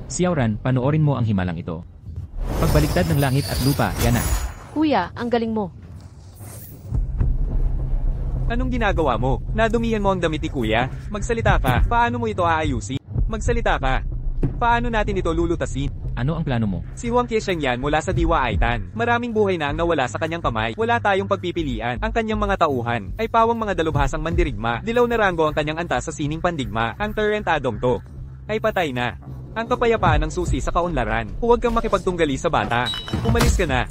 Xiaoran, panoorin mo ang himalang ito. Pagbaliktad ng langit at lupa, yan na. Kuya, ang galing mo. Anong ginagawa mo? Nadumihan mo ang damit ni kuya? Magsalita ka. Paano mo ito aayusin? Magsalita ka. Paano natin ito lulutasin? Ano ang plano mo? Si Huang Qiesheng yan mula sa Diwa Aitan. Maraming buhay na ang nawala sa kanyang kamay. Wala tayong pagpipilian. Ang kanyang mga tauhan ay pawang mga dalubhasang mandirigma. Dilaw na rango ang kanyang antas sa sining pandigma. Ang Tarantadong to ay patay na. Ang kapayapaan ng susi sa kaunlaran. Huwag kang makipagtunggali sa bata. Umalis ka na.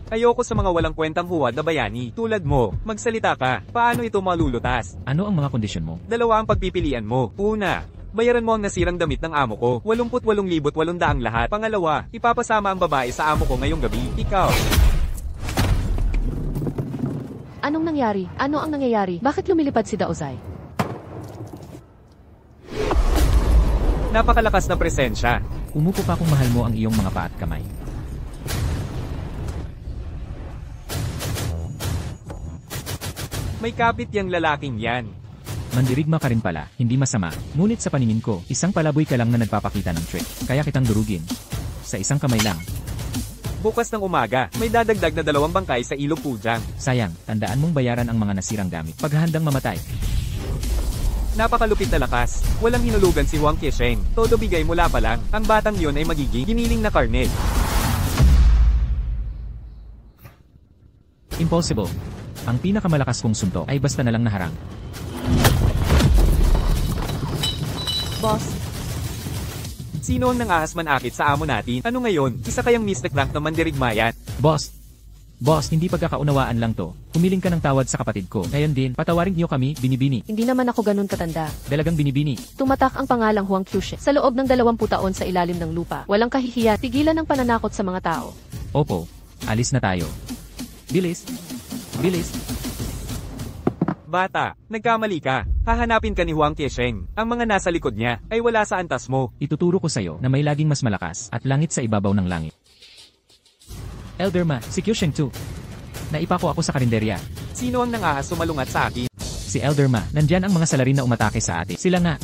Ayoko sa mga walang kwentang huwad na bayani. Tulad mo, magsalita ka. Paano ito malulutas? Ano ang mga kondisyon mo? Dalawa ang pagpipilian mo. Una, bayaran mo ang nasirang damit ng amo ko. 88,800 lahat. Pangalawa, ipapasama ang babae sa amo ko ngayong gabi. Ikaw. Anong nangyari? Ano ang nangyayari? Bakit lumilipad si Daozai? Napakalakas na presensya. Umupo pa kung mahal mo ang iyong mga paa at kamay. May kapit yang lalaking yan. Mandirigma ka rin pala, hindi masama. Ngunit sa paningin ko, isang palaboy ka lang na nagpapakita ng trick. Kaya kitang durugin. Sa isang kamay lang. Bukas ng umaga, may dadagdag na 2 bangkay sa ilog Pujang. Sayang, tandaan mong bayaran ang mga nasirang gamit. Paghahandang mamatay. Napakalupit na lakas. Walang hinulugan si Huang Qiesheng. Todo bigay mula pa lang. Ang batang yon ay magiging giniling na karne. Impossible. Ang pinakamalakas kong suntok ay basta na lang naharang. Boss, Sino ang nangahas manakit sa amo natin? Ano ngayon? Isa kayang Mystic Rank na mandirigma yan? Boss, hindi pagkakaunawaan lang to. Humiling ka ng tawad sa kapatid ko. Ngayon din, patawarin niyo kami, binibini. hindi naman ako ganun katanda. Dalagang binibini. Tumatak ang pangalang Huang Qiesheng sa loob ng 20 taon sa ilalim ng lupa. Walang kahihiyan, tigilan ng pananakot sa mga tao. Opo, alis na tayo. Bilis. Bilis. Bata, nagkamali ka. Hahanapin ka ni Huang Qiesheng. Ang mga nasa likod niya ay wala sa antas mo. Ituturo ko sa'yo na may laging mas malakas at langit sa ibabaw ng langit. Elderma, si Qiesheng 2. Naipako ako sa karinderya. Sino ang nangahas sumalungat sa akin? Si Elderma, nandyan ang mga salarin na umatake sa atin. Sila nga.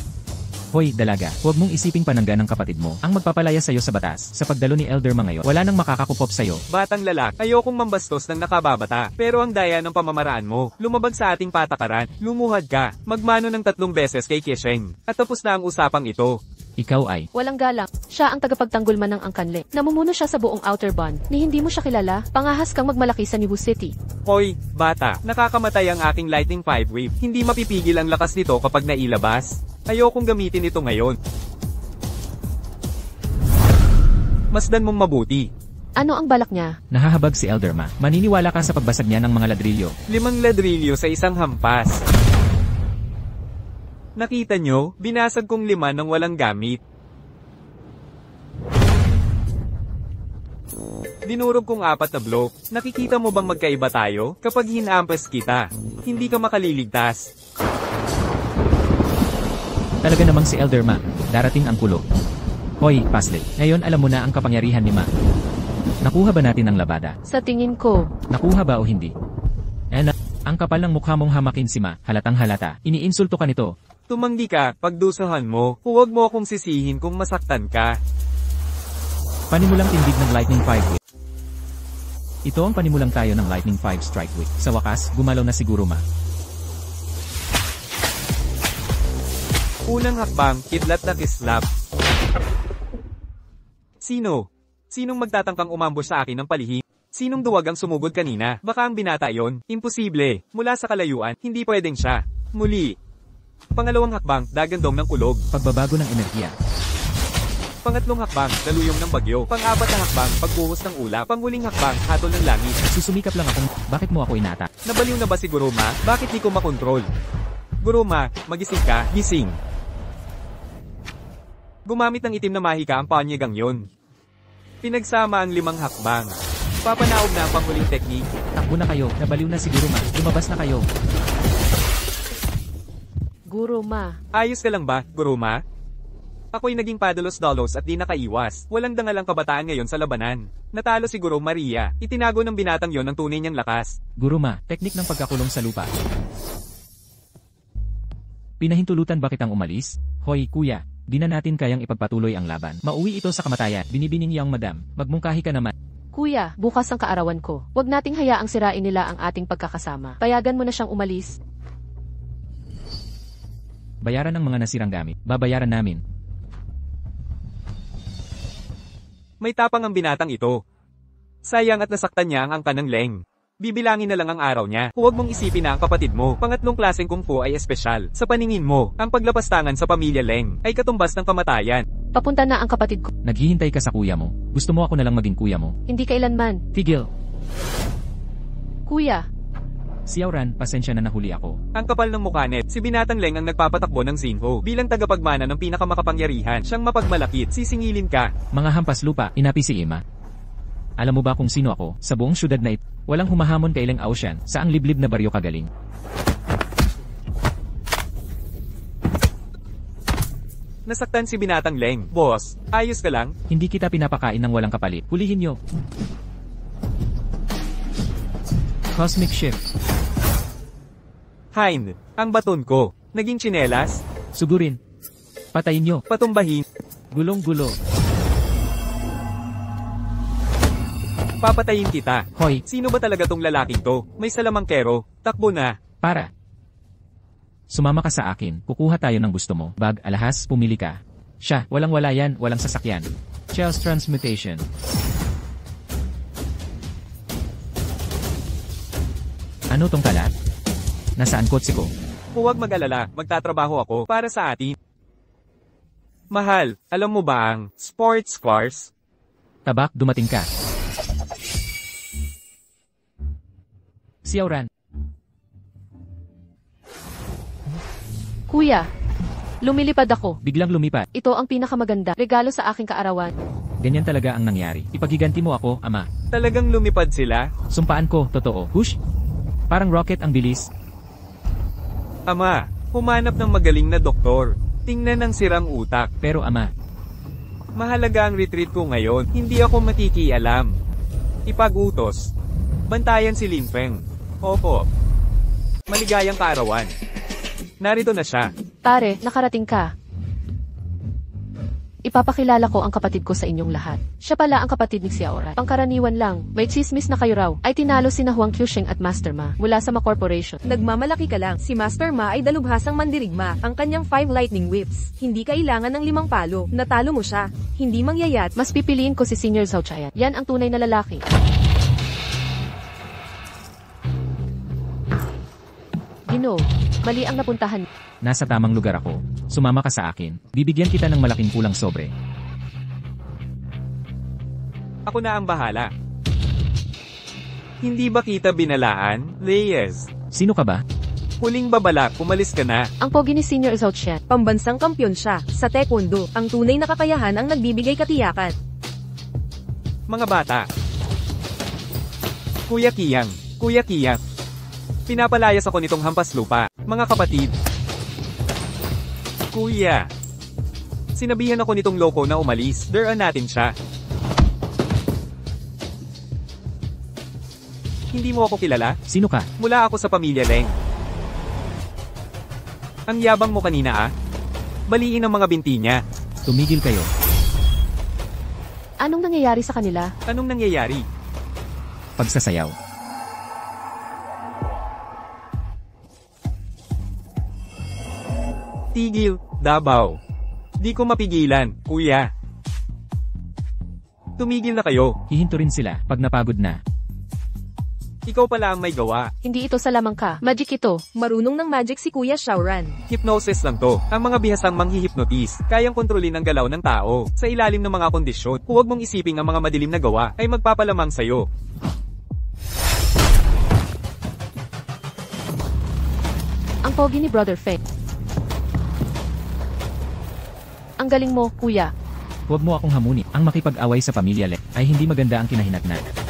Hoy, dalaga, huwag mong isiping panangga ng kapatid mo ang magpapalaya sa'yo sa batas. Sa pagdalo ni Elderma ngayon, wala nang makakakupop sa'yo. Batang lalak, ayokong mambastos ng nakababata. Pero ang daya ng pamamaraan mo, lumabag sa ating patakaran, lumuhad ka, magmano ng 3 beses kay Qiesheng. At tapos na ang usapang ito. Ikaw ay, Walang galang. Siya ang tagapagtanggol man ng angkanle. Namumuno siya sa buong Outer Bond. Ni hindi mo siya kilala, pangahas kang magmalaki sa Nibu City. Hoy, bata, nakakamatay ang aking Lightning 5 Wave. Hindi mapipigil ang lakas nito kapag nailabas. Ayokong gamitin ito ngayon. Masdan mong mabuti. Ano ang balak niya? nahahabag si Elderma. Maniniwala ka sa pagbasag niya ng mga ladrilyo. 5 ladrilyo sa isang hampas. Nakita nyo, binasag kong 5 ng walang gamit. Dinurog kong 4 na block. Nakikita mo bang magkaiba tayo? Kapag hinampas kita, hindi ka makaliligtas. Talaga namang si Elderma, darating ang kulo. Hoy, Paslet, ngayon alam mo na ang kapangyarihan ni Ma. Nakuha ba natin ang labada? Sa tingin ko, Nakuha ba o hindi? Ang kapal ng mukha mong hamakin si Ma, halatang halata. Iniinsulto ka nito. Tumanggi ka, pagdusahan mo. Huwag mo akong sisihin kung masaktan ka. Panimulang tindig ng Lightning 5 Whip. Ito ang panimulang tayo ng Lightning 5 Strike Whip. Sa wakas, gumalaw na siguro Ma. Unang hakbang, kidlat na kislap. Sino? Sinong magtatangkang umambush sa akin ng palihim? Sinong duwag ang sumugod kanina? Baka ang binata yon? Imposible. Mula sa kalayuan, hindi pwedeng siya. Muli. Pangalawang hakbang, dagandong ng kulog. Pagbabago ng enerhiya. Pangatlong hakbang, daluyong ng bagyo. Pang-4 na hakbang, pagbuhos ng ulap. Panghuling hakbang, hatol ng langit. Susumikap lang akong, bakit mo ako inata? Nabaliw na ba si Guruma? Bakit di ko makontrol? Guruma, magising ka, gising. Gumamit ng itim na mahika ang panyagang yon. Pinagsama ang 5 hakbang. Papanaog na ang panghuling teknik. Takbo na kayo, nabaliw na siguro Ma. Lumabas na kayo. Guruma. Ayos ka lang ba, Guruma? Ako'y naging padalos-dalos at di nakaiwas. Walang dangalang kabataan ngayon sa labanan. Natalo si Guro Maria. Itinago ng binatang yon ang tunay niyang lakas. Guruma, teknik ng pagkakulong sa lupa. Pinahintulutan ba kitang umalis? Hoy, kuya. Di na natin kayang ipagpatuloy ang laban. Mauwi ito sa kamatayan. Binibining yang madam. Magmungkahi ka naman. Kuya, bukas ang kaarawan ko. Huwag nating hayaang sirain nila ang ating pagkakasama. Payagan mo na siyang umalis. Bayaran ng mga nasirang gamit. Babayaran namin. May tapang ang binatang ito. Sayang at nasaktan niya ang angkan ng Leng. Bibilangin na lang ang araw niya. Huwag mong isipin na ang kapatid mo, pangatlong klaseng kung fu ay espesyal. Sa paningin mo, ang paglapastangan sa pamilya Leng ay katumbas ng kamatayan. Papunta na ang kapatid ko. Naghihintay ka sa kuya mo. Gusto mo ako na lang maging kuya mo. Hindi kailanman. Tigil. Kuya, Xiaoran, pasensya na nahuli ako. Ang kapal ng mukha net, si Binatang Leng ang nagpapatakbo ng Xinho. Bilang tagapagmana ng pinakamakapangyarihan, siyang mapagmalakit, sisingilin ka. Mga hampas lupa, inapi si Ima. Alam mo ba kung sino ako? Sa buong syudad na ito, walang humahamon kay Leng Aoshan, sa ang liblib na baryo kagaling. Nasaktan si Binatang Leng. Boss, ayos ka lang? Hindi kita pinapakain ng walang kapalit. Hulihin nyo. Cosmic Shift. Hein, ang baton ko. Naging tsinelas? Sugurin. Patayin nyo. Patumbahin. Gulong-gulo. Papatayin kita. Hoy, Sino ba talaga tong lalaking to? May salamangkero. Takbo na. para. Sumama ka sa akin. Kukuha tayo ng gusto mo. Bag, alahas, pumili ka. Siya, walang-wala yan, walang sasakyan. Chell's Transmutation. Ano tong kalat? Nasaan kotse ko? Huwag mag-alala, magtatrabaho ako para sa atin. Mahal, alam mo ba ang sports cars? Tabak, dumating ka. Xiaoran. kuya. Lumilipad ako. Biglang lumipat. Ito ang pinakamaganda. Regalo sa aking kaarawan. Ganyan talaga ang nangyari. Ipagiganti mo ako, ama. Talagang lumipad sila? Sumpaan ko, totoo. Hush! Parang rocket ang bilis. Ama, humanap ng magaling na doktor. Tingnan ang sirang utak. Pero ama, Mahalaga ang retreat ko ngayon. Hindi ako makikialam. Ipag-utos. Bantayan si Lin Feng. Opo. Maligayang kaarawan. Narito na siya. Pare, nakarating ka. Ipapakilala ko ang kapatid ko sa inyong lahat. Siya pala ang kapatid ni Xiaoran. Pangkaraniwan lang, may chismis na kayo raw. Ay tinalo sina Huang Qiusheng at Master Ma mula sa Ma Corporation. Nagmamalaki ka lang. Si Master Ma ay dalubhasang mandirigma. Ang kanyang 5 lightning whips. Hindi kailangan ng 5 palo. Natalo mo siya. Hindi mangyayat. Mas pipiliin ko si Senior Zhao Chayan. Yan ang tunay na lalaki. Ginoo, mali ang napuntahan. nasa tamang lugar ako. Sumama ka sa akin. Bibigyan kita ng malaking pulang sobre. Ako na ang bahala. Hindi ba kita binalaan, Reyes? Sino ka ba? Huling babala, umalis ka na. Ang pogi ni Senior Zhao Chayan. Pambansang kampyon siya. Sa taekwondo, ang tunay na kakayahan ang nagbibigay katiyakan. Mga bata. Kuya Kiyang. Pinapalayas ako nitong hampas lupa. Mga kapatid. Kuya. Sinabihan ako nitong loko na umalis. Daraan natin siya. Hindi mo ako kilala? Sino ka? Mula ako sa pamilya Leng. Ang yabang mo kanina ah. Baliin ang mga binti niya. Tumigil kayo. Anong nangyayari sa kanila? Anong nangyayari? Pagsasayaw. Tigil, Davao. Di ko mapigilan, kuya. Tumigil na kayo. Hihinto rin sila pag napagod na. Ikaw pala ang may gawa. Hindi ito sa lamang ka. Magic ito. Marunong ng magic si Kuya Xiaoran. Hypnosis lang to. Ang mga bihasang manghihipnotis, kayang kontrolin ang galaw ng tao. Sa ilalim ng mga kondisyon, huwag mong isiping ang mga madilim na gawa ay magpapalamang sa'yo. Ang pogi ni Brother Feng. Ang galing mo, kuya. Huwag mo akong hamuni. Ang makipag-away sa pamilya Le ay hindi maganda ang kinahinatnan.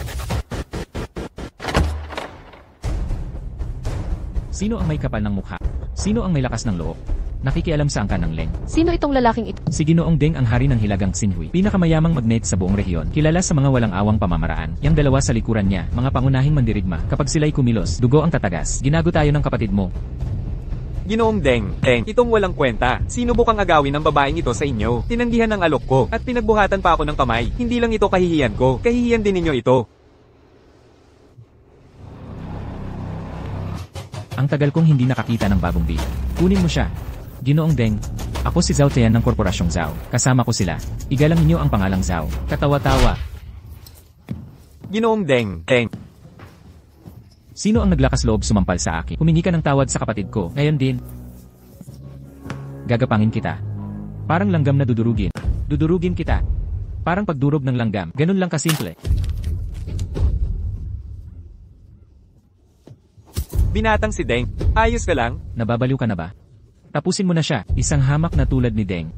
Sino ang may kapal ng mukha? Sino ang may lakas ng loob? Nakikialam sa angkan ng Leng. Sino itong lalaking ito? Si Ginoong Deng ang hari ng Hilagang Xinhui. Pinakamayamang magnet sa buong rehiyon. Kilala sa mga walang awang pamamaraan. Yang dalawa sa likuran niya, mga pangunahing mandirigma. Kapag sila'y kumilos, dugo ang tatagas. Ginago tayo ng kapatid mo. Ginoong Deng, itong walang kwenta. Sinubukang agawin ng babaeng ito sa inyo. Tinanggihan ng alok ko, at pinagbuhatan pa ako ng kamay. Hindi lang ito kahihiyan ko, kahihiyan din ninyo ito. Ang tagal kong hindi nakakita ng bagong beat. Kunin mo siya. Ginoong Deng, ako si Zhao Tian ng Korporasyong Zhao. Kasama ko sila. Igalang ninyo ang pangalang Zhao. Katawa-tawa. Ginoong Deng. Sino ang naglakas loob sumampal sa akin? Humingi ka ng tawad sa kapatid ko. Ngayon din. Gagapangin kita. Parang langgam na dudurugin. Dudurugin kita. Parang pagdurog ng langgam. Ganun lang kasimple. Binatang si Deng. Ayos ka lang? Nababaliw ka na ba? Tapusin mo na siya. Isang hamak na tulad ni Deng.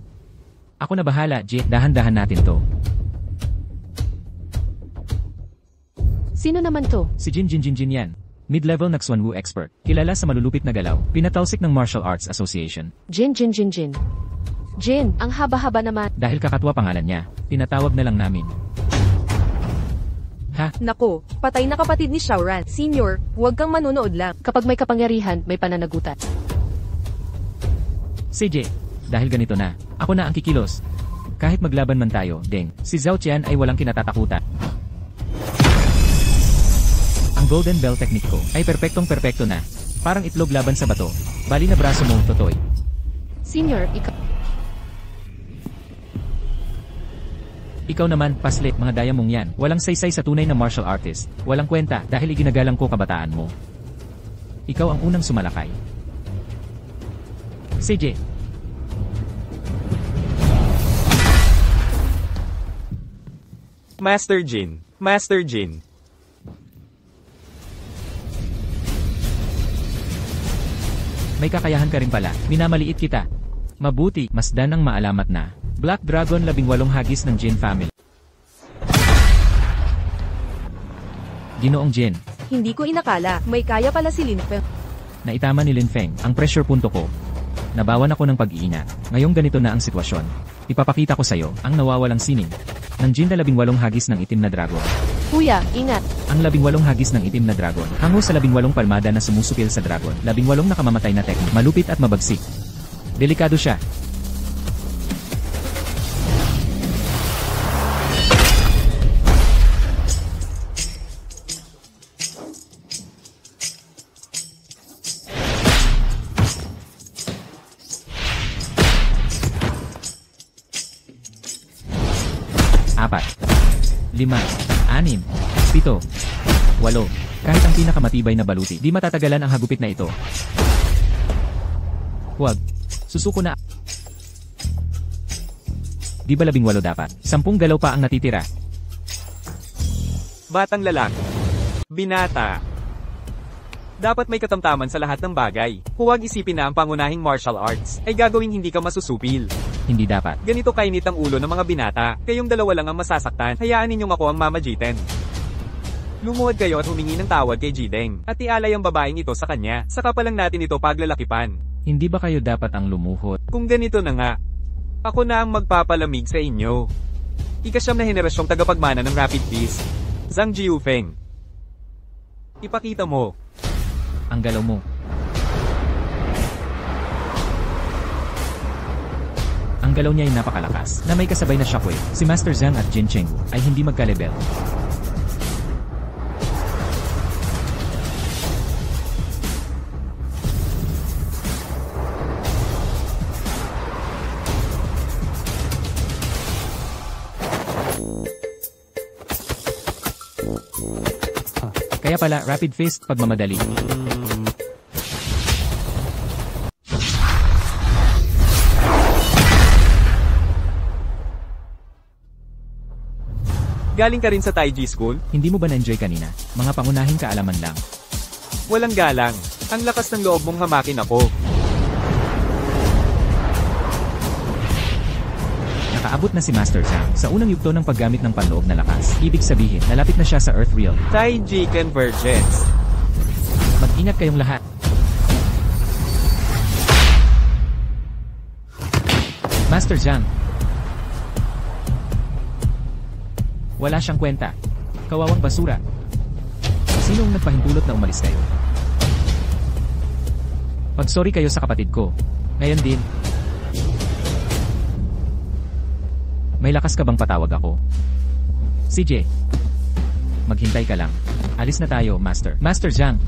Ako na bahala, Jie. Dahan-dahan natin to. Sino naman to? Si Jin yan. Mid-level na Xuanwu expert. Kilala sa malulupit na galaw. Pinatalsik ng Martial Arts Association. Jin. Jin, ang haba-haba naman. Dahil kakatwa pangalan niya, tinatawag na lang namin. Ha? Nako, patay na kapatid ni Xiaoran. Senior, huwag kang manonood lang. Kapag may kapangyarihan, may pananagutan. CJ, dahil ganito na, ako na ang kikilos. Kahit maglaban man tayo, Deng, si Zhao Qian ay walang kinatatakutan. Ang Golden Bell technique ko ay perpektong-perpekto na. Parang itlog laban sa bato. Bali na braso mo, Totoy. Senior, ikaw. Ikaw naman, paslit, mga daya mong yan. Walang saysay sa tunay na martial artist. Walang kwenta dahil iginagalang ko kabataan mo. Ikaw ang unang sumalakay. CJ. Master Jin. May kakayahan ka rin pala. Minamaliit kita. Mabuti, masdan ang maalamat na. Black Dragon 18 hagis ng Jin family. Ginoong Jin. Hindi ko inakala, may kaya pala si Lin Feng. Naitama ni Lin Feng ang pressure punto ko. Nabawan ako ng pag-iingat. Ngayong ganito na ang sitwasyon. Ipapakita ko sa'yo ang nawawalang sining ng Jin na 18 hagis ng itim na dragon. Kuya, ingat. Ang 18 hagis ng itim na dragon, hango sa 18 palmada na sumusupil sa dragon, 18 nakamamatay na teknik, malupit at mabagsik. Delikado siya. Apat, 5, 6, 7, 8. Kahit ang pinakamatibay na baluti, di matatagalan ang hagupit na ito. Huwag. Susuko na. Di ba 18 dapat? 10 galaw pa ang natitira. Batang lalaki. Binata. Dapat may katamtaman sa lahat ng bagay. Huwag isipin na ang pangunahing martial arts ay gagawing hindi ka masusupil. Hindi dapat. Ganito kainit ang ulo ng mga binata. Kayong dalawa lang ang masasaktan. Hayaan ninyong ako ang mamagitin. Lumuhod kayo at humingi ng tawad kay Jideng. At ialay ang babaeng ito sa kanya. Saka pa lang natin ito paglalakipan. Hindi ba kayo dapat ang lumuhod? Kung ganito na nga, ako na ang magpapalamig sa inyo. Ika-9 na henerasyong tagapagmana ng Rapid Peace. Zhang Jiufeng. Ipakita mo. Ang galaw mo. Ang galaw niya ay napakalakas, na may kasabay na shockwave. Si Master Zhang at Jin Chengwu ay hindi magka-level. Kaya pala, Rapid Fist, pagmamadali. Galing ka rin sa Taiji School? Hindi mo ba na-enjoy kanina? Mga pangunahing kaalaman lang. Walang galang. Ang lakas ng loob mong hamakin ako. Nakaabot na si Master Zhang sa unang yugto ng paggamit ng panloob na lakas. Ibig sabihin, nalapit na siya sa Earth Realm. Taiji Convergence. Mag-ingat kayong lahat. Master Zhang. Wala siyang kwenta. Kawawang basura. Sinong nagpahintulot na umalis kayo? Pag-sorry kayo sa kapatid ko. Ngayon din. May lakas ka bang patawag ako? CJ. Maghintay ka lang. Alis na tayo, Master. Master Zhang.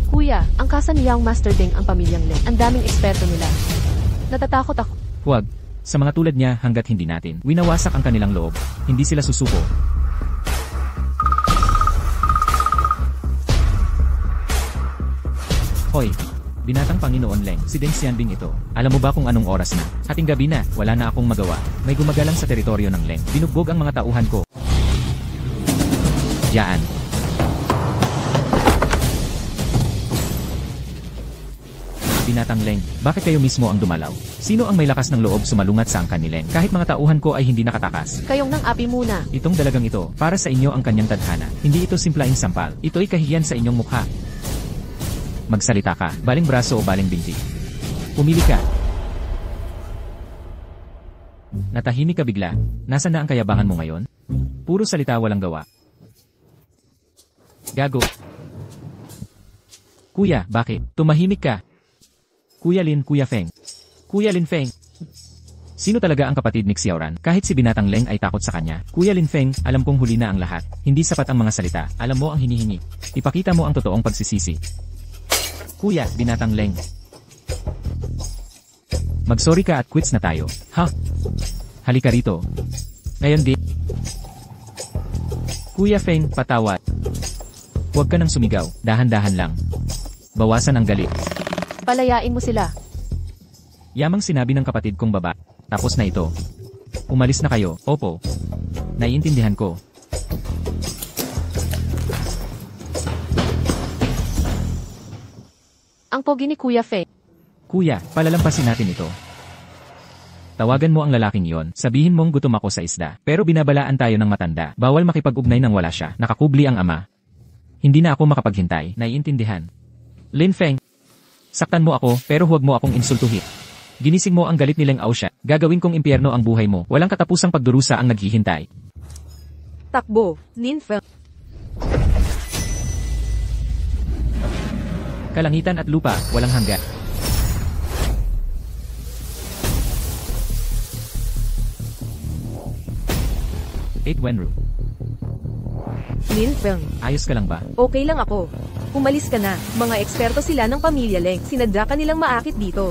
Kuya, ang kasa ni Yang Master Deng ang pamilyang Leng. Ang daming eksperto nila. Natatakot ako. Huwag. Sa mga tulad niya hanggat hindi natin winawasak ang kanilang loob, hindi sila susuko. Hoy, binatang Panginoon Leng, si Deng Xianbing ito. Alam mo ba kung anong oras na? Hating gabi na, wala na akong magawa. May gumagalang sa teritoryo ng Leng. Binugbog ang mga tauhan ko. Diyan. Binatang Leng, bakit kayo mismo ang dumalaw? Sino ang may lakas ng loob sumalungat sa angkan ni Leng kahit mga tauhan ko ay hindi nakatakas? Kayong nang api muna. Itong dalagang ito, para sa inyo ang kanyang tadhana. Hindi ito simpleng sampal. Ito'y kahiyan sa inyong mukha. Magsalita ka, baling braso o baling binti. Pumili ka. Natahimik ka bigla. Nasaan na ang kayabangan mo ngayon? Puro salita walang gawa. Gago. Kuya, bakit? Tumahimik ka. Kuya Lin, Kuya Feng. Kuya Lin Feng. Sino talaga ang kapatid ni Xiaoran? Kahit si binatang Leng ay takot sa kanya. Kuya Lin Feng, alam kong huli na ang lahat. Hindi sapat ang mga salita. Alam mo ang hinihingi. Ipakita mo ang totoong pagsisisi. Kuya, binatang Leng. Magsorry ka at quits na tayo. Ha? Halika rito. Ngayon di. Kuya Feng, patawad. Huwag ka nang sumigaw. Dahan-dahan lang. Bawasan ang galit. Palayain mo sila. Yamang sinabi ng kapatid kong baba. Tapos na ito. Umalis na kayo. Opo. Naiintindihan ko. Ang pogi ni Kuya Feng. Kuya, palalampasin natin ito. Tawagan mo ang lalaking iyon. Sabihin mong gutom ako sa isda. Pero binabalaan tayo ng matanda. Bawal makipag-ugnay nang wala siya. Nakakubli ang ama. Hindi na ako makapaghintay. Naiintindihan. Lin Feng. Saktan mo ako, pero huwag mo akong insultuhin. Ginising mo ang galit ni Leng Aosha. Gagawin kong impyerno ang buhay mo. Walang katapusang pagdurusa ang naghihintay. Takbo, Lin Feng. Kalangitan at lupa, walang hanggan. Eight Wenru. Lin Feng. Ayos ka lang ba? Okay lang ako. Umalis ka na. Mga eksperto sila ng pamilya Leng. Sinadya ka nilang maakit dito.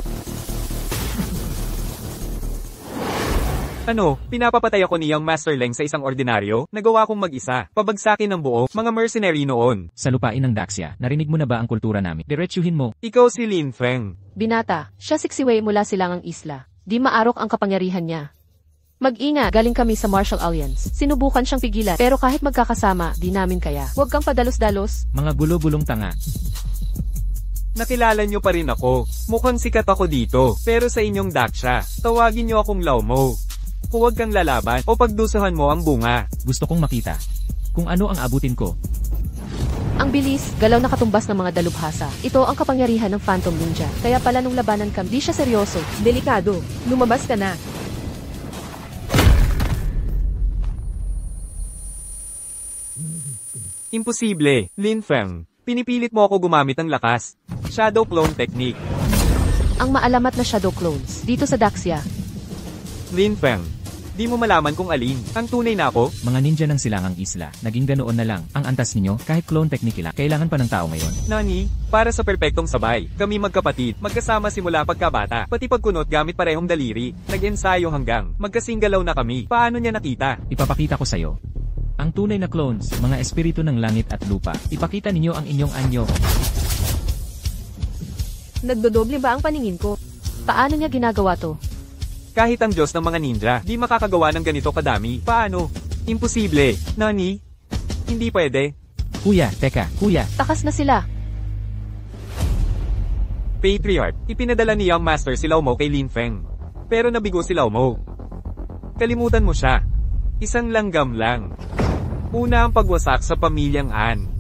Ano, pinapapatay ako ni Young Master Leng sa isang ordinaryo? Nagawa kong mag-isa. Pabagsakin ng buo, mga mercenary noon. Sa lupain ng Daxia, narinig mo na ba ang kultura namin? Diretsuhin mo. Ikaw si Lin Feng. Binata, siya siksiway mula silangang isla. Di maarok ang kapangyarihan niya. Mag-ingat, galing kami sa Martial Alliance. Sinubukan siyang pigilan, pero kahit magkakasama, di namin kaya. Huwag kang padalos-dalos. Mga gulo-gulong tanga. Nakilala niyo pa rin ako. Mukhang sikat ako dito. Pero sa inyong Daksha, tawagin niyo akong Lao Mo. Huwag kang lalaban o pagdusahan mo ang bunga. Gusto kong makita kung ano ang abutin ko. Ang bilis, galaw na katumbas ng mga dalubhasa. Ito ang kapangyarihan ng Phantom Ninja. Kaya pala nung labanan kami, di siya seryoso. Delikado. Lumabas ka na. Imposible, Lin Feng. Pinipilit mo ako gumamit ng lakas. Shadow Clone Technique. Ang maalamat na Shadow Clones, dito sa Daxia. Lin Feng. Di mo malaman kung alin. Ang tunay na ako? Mga ninja ng silangang isla, naging ganoon na lang ang antas ninyo kahit clone technique lang. Kailangan pa ng tao ngayon. Nani, para sa perpektong sabay, kami magkapatid, magkasama simula pagkabata, pati pagkunot gamit parehong daliri, nag-ensayo hanggang magkasinggalaw na kami. Paano niya nakita? Ipapakita ko sa'yo. Ang tunay na clones, mga espiritu ng langit at lupa. Ipakita ninyo ang inyong anyo. Nagdodoble ba ang paningin ko? Paano niya ginagawa to? Kahit ang Diyos ng mga ninja, di makakagawa ng ganito kadami. Paano? Imposible. Nani? Hindi pwede. Kuya, teka, kuya. Takas na sila. Patriarch, ipinadala ni Young Master si Lao Mo kay Lin Feng. Pero nabigo si Lao Mo. Kalimutan mo siya. Isang langgam lang. Una ang pagwasak sa pamilyang An.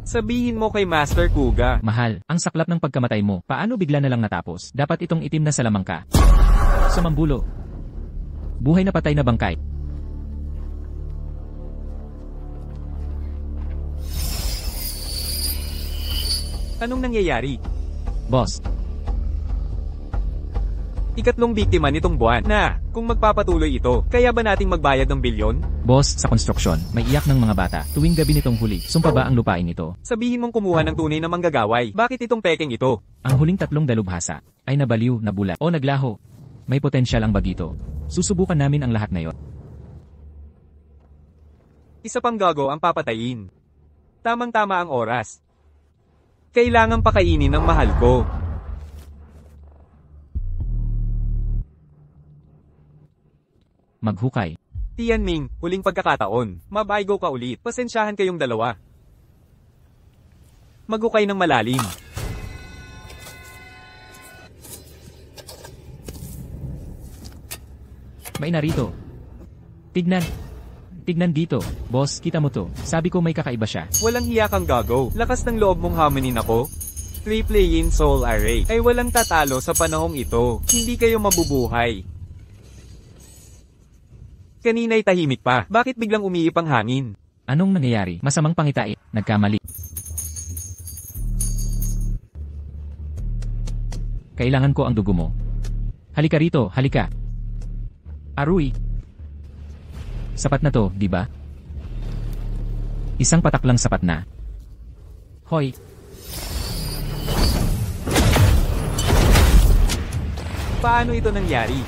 Sabihin mo kay Master Kuga. Mahal, ang saklap ng pagkamatay mo, paano bigla na lang natapos? Dapat itong itim na salamang ka. Sumambulo. Buhay na patay na bangkay. Anong nangyayari? Boss, Ikatlong biktima nitong buwan na, kung magpapatuloy ito, kaya ba nating magbayad ng bilyon? boss, sa konstruksyon, may iyak ng mga bata. Tuwing gabi nitong huli, sumpa ba ang lupain ito? Sabihin mong kumuha ng tunay na manggagaway. Bakit itong pekeng ito? Ang huling 3 dalubhasa ay nabaliw, nabulat, o naglaho. May potensyal ang bagito. Susubukan namin ang lahat ngayon. Isa pang gago ang papatayin. Tamang-tama ang oras. Kailangan pakainin ng mahal ko. Maghukay. Tianming, huling pagkakataon. Mabaygo ka ulit. Pasensyahan kayong dalawa. Maghukay ng malalim. May narito. Tignan. Tignan dito. Boss, kita mo to. Sabi ko may kakaiba siya. Walang hiya kang gago. Lakas ng loob mong hamanin ako. Triple-in soul array ay walang tatalo sa panahong ito. Hindi kayo mabubuhay. Kanina'y tahimik pa. Bakit biglang umiip ang hangin? Anong nangyayari? Masamang pangitai. Nagkamali. Kailangan ko ang dugo mo. Halika rito, halika. Arui. Sapat na to, di ba? Isang patak lang sapat na. Hoy. Paano ito nangyari?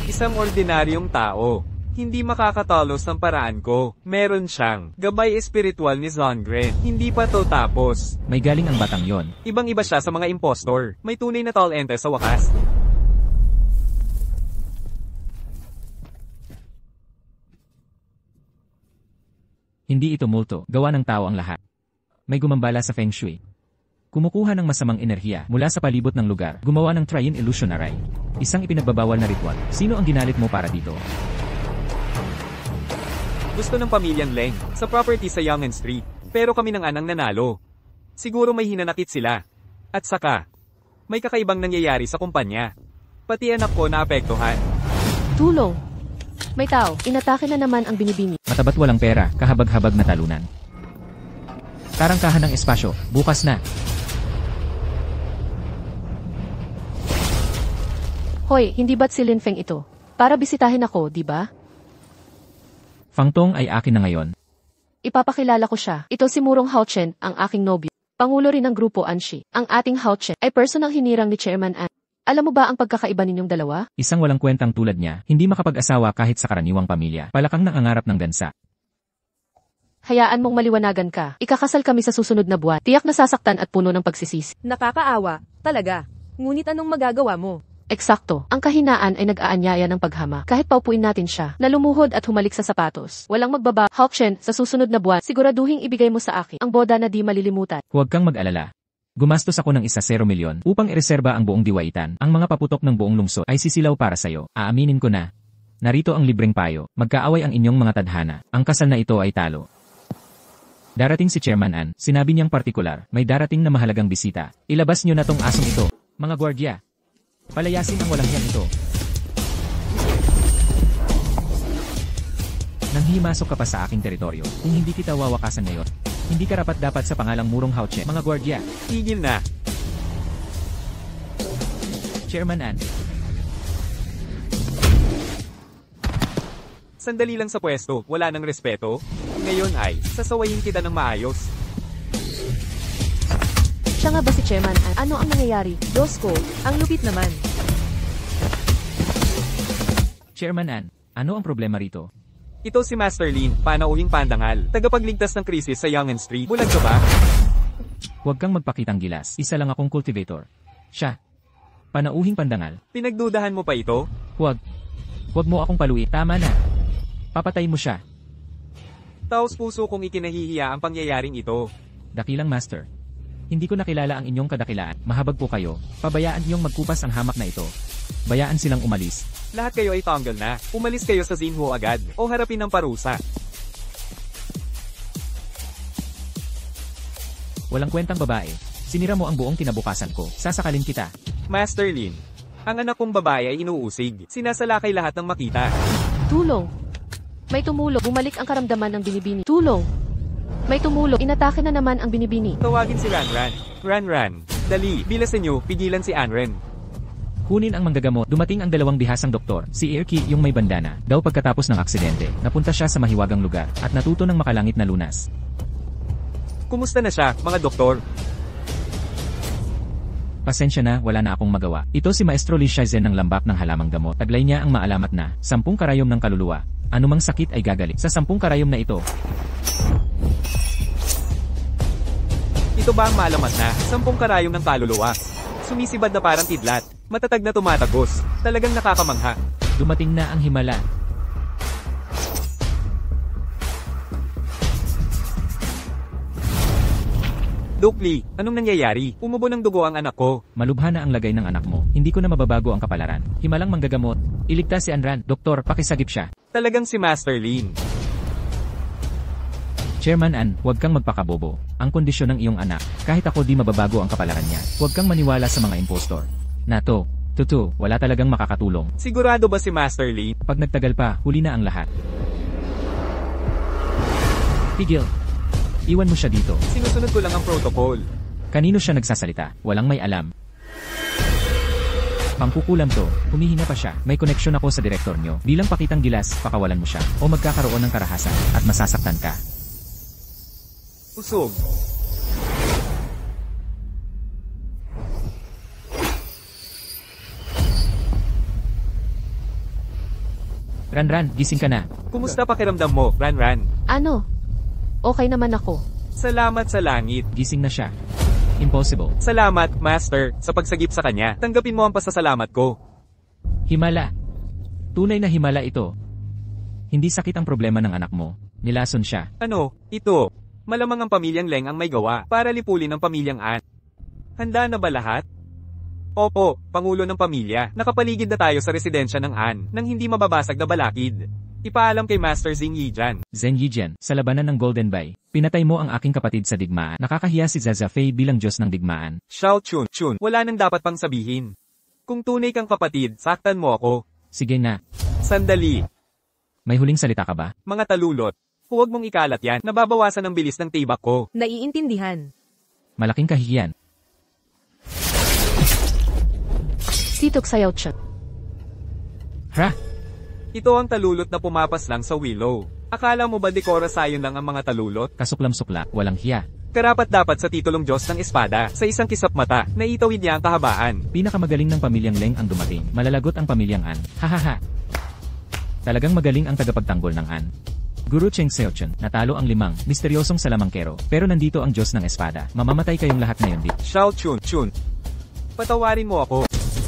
Isang ordinaryong tao. Hindi makakatalos ng paraan ko. Meron siyang gabay espiritual ni Zongren. Hindi pa to tapos. May galing ang batang yon. Ibang-iba siya sa mga impostor. May tunay na tall ente sa wakas. Hindi ito multo. Gawa ng tao ang lahat. May gumambala sa Feng Shui. Kumukuha ng masamang enerhiya mula sa palibot ng lugar. Gumawa ng Triune Illusion Array. Isang ipinagbabawal na ritual. Sino ang ginalit mo para dito? Gusto ng pamilyang Leng sa property sa Yongen Street. Pero kami ng anang nanalo. Siguro may hinanakit sila. At saka, may kakaibang nangyayari sa kumpanya. Pati anak ko naapektuhan. Tulong! May tao, inatake na naman ang binibini. Matabat walang pera, kahabag-habag na talunan. Karangkahan ng espasyo, bukas na. Hoy, hindi ba't si Lin Feng ito? Para bisitahin ako, di ba? Fangtong ay akin na ngayon. Ipapakilala ko siya. Ito si Murong Hao Chen, ang aking nobyo. Pangulo rin ng grupo Anshi. Ang ating Hao Chen ay personang hinirang ni Chairman An. Alam mo ba ang pagkakaiba ninyong dalawa? Isang walang kwentang tulad niya, hindi makapag-asawa kahit sa karaniwang pamilya. Palakang nangangarap ng gansa. Hayaan mong maliwanagan ka. Ikakasal kami sa susunod na buwan. Tiyak na sasaktan at puno ng pagsisisi. Nakakaawa, talaga. Ngunit anong magagawa mo? Eksakto. Ang kahinaan ay nag-aanyaya ng paghama. Kahit paupuin natin siya, na lumuhod at humalik sa sapatos. Walang magbaba. Hao Chen, sa susunod na buwan, siguraduhing ibigay mo sa akin ang boda na di malilimutan. Huwag kang mag-alala. Gumastos ako ng 1 milyon upang ireserba ang buong diwaitan. Ang mga paputok ng buong lungsod ay sisilaw para sa'yo. Aaminin ko na. Narito ang libreng payo. Magkaaway ang inyong mga tadhana. Ang kasal na ito ay talo. Darating si Chairman An. Sinabi niyang partikular, may darating na mahalagang bisita. Ilabas niyo na tong asong ito. Mga gwardya. Palayasin ang walang yan ito. Nanghimasok ka pa sa aking teritoryo. Kung hindi kita wawakasan ngayon, hindi ka rapat-dapat sa pangalang Murong Hao Chen. Mga gwardya. Tigil na. Chairman An. Sandali lang sa pwesto, wala nang respeto. Ngayon ay, sasawayin kita ng maayos. Siya nga ba si Chairman An? Ano ang nangyayari? Diyos ko, ang lupit naman. Chairman An, ano ang problema rito? Ito si Master Lin, panauhing pandangal, tagapagligtas ng krisis sa Yongen Street. Bulag ka ba? Huwag kang magpakitang gilas. Isa lang akong cultivator. Siya. Panauhing pandangal. Pinagdudahan mo pa ito? Huwag. Huwag mo akong paluin. Tama na. Papatay mo siya. Taos puso kong ikinahihiya ang pangyayaring ito. Dakilang Master. Hindi ko nakilala ang inyong kadakilaan. Mahabag po kayo. Pabayaan niyong magkupas ang hamak na ito. Bayaan silang umalis. Lahat kayo ay tanggal na. Umalis kayo sa Xinhuo agad, o harapin ng parusa. Walang kwentang babae. Sinira mo ang buong kinabukasan ko. Sasakalin kita. Master Lin, ang anak kong babae ay inuusig. Sinasalakay lahat ng makita. Tulong! May tumulong. Bumalik ang karamdaman ng binibini. Tulong! May tumulong, inatake na naman ang binibini. Tawagin si Ranran. Ranran. Dali, bilasan nyo, pigilan si Anren. Kunin ang manggagamot. Dumating ang dalawang bihasang doktor, si Erky yung may bandana, daw pagkatapos ng aksidente. Napunta siya sa mahiwagang lugar, at natuto ng makalangit na lunas. Kumusta na siya, mga doktor? Pasensya na, wala na akong magawa. Ito si Maestro Li Shaizen ng lambak ng halamang gamot. Taglay niya ang maalamat na 10 karayom ng kaluluwa. Anumang sakit ay gagaling sa 10 karayom na ito. Ito ba ang maalamat na 10 karayom ng kaluluwa? Sumisibad na parang kidlat. Matatag na tumatagos. Talagang nakakamangha. Dumating na ang himala. Dukli, anong nangyayari? Umubo ng dugo ang anak ko. Malubha na ang lagay ng anak mo. Hindi ko na mababago ang kapalaran. Himalang manggagamot. Iligtas si Anran. Doktor, pakisagip siya. Talagang si Master Lin. Chairman An, huwag kang magpakabobo. Ang kondisyon ng iyong anak, kahit ako di mababago ang kapalaran niya. Huwag kang maniwala sa mga impostor. Nato, Tutu, wala talagang makakatulong. Sigurado ba si Master Lin? Pag nagtagal pa, huli na ang lahat. Tigil. Iwan mo siya dito. Sinusunod ko lang ang protocol. Kanino siya nagsasalita? Walang may alam. Pangkukulam to, humihinga pa siya. May koneksyon ako sa direktor nyo. Bilang pakitang gilas, pakawalan mo siya. O magkakaroon ng karahasan, at masasaktan ka. Usog. Ranran, gising ka na. Kumusta pakiramdam mo, Ranran? Ano? Okay naman ako. Salamat sa langit. Gising na siya. Impossible. Salamat, Master, sa pagsagip sa kanya. Tanggapin mo ang pasasalamat ko. Himala. Tunay na himala ito. Hindi sakit ang problema ng anak mo. Nilason siya. Ano? Ito. Malamang ang pamilyang Leng ang may gawa para lipulin ang pamilyang An. Handa na ba lahat? Opo, Pangulo ng Pamilya. Nakapaligid na tayo sa residensya ng An, nang hindi mababasag na balakid. Ipaalam kay Master Zheng Yijian. Zheng Yijian, sa labanan ng Golden Bay, pinatay mo ang aking kapatid sa digmaan. Nakakahiya si Zaza Fei bilang Diyos ng digmaan. Xiao Chun, wala nang dapat pang sabihin. Kung tunay kang kapatid, saktan mo ako. Sige na. Sandali. May huling salita ka ba? Mga talulot. Huwag mong ikalat yan. Nababawasan ang bilis ng tibak ko. Naiintindihan. Malaking kahihiyan. Sitok sayaw siya. Ha? Ito ang talulot na pumapas lang sa Willow. Akala mo ba dekora sayon lang ang mga talulot? Kasuklam-sukla, walang hiya. Karapat dapat sa titulong Diyos ng Espada, sa isang kisap mata, na itawid niya ang kahabaan. Pinakamagaling ng pamilyang Leng ang dumating. Malalagot ang pamilyang An. Hahaha. Talagang magaling ang tagapagtanggol ng An. Guru Cheng Seochun, natalo ang 5, misteryosong salamangkero. Pero nandito ang Diyos ng Espada. Mamamatay kayong lahat ngayon di. Xiao Chun. Patawarin mo ako.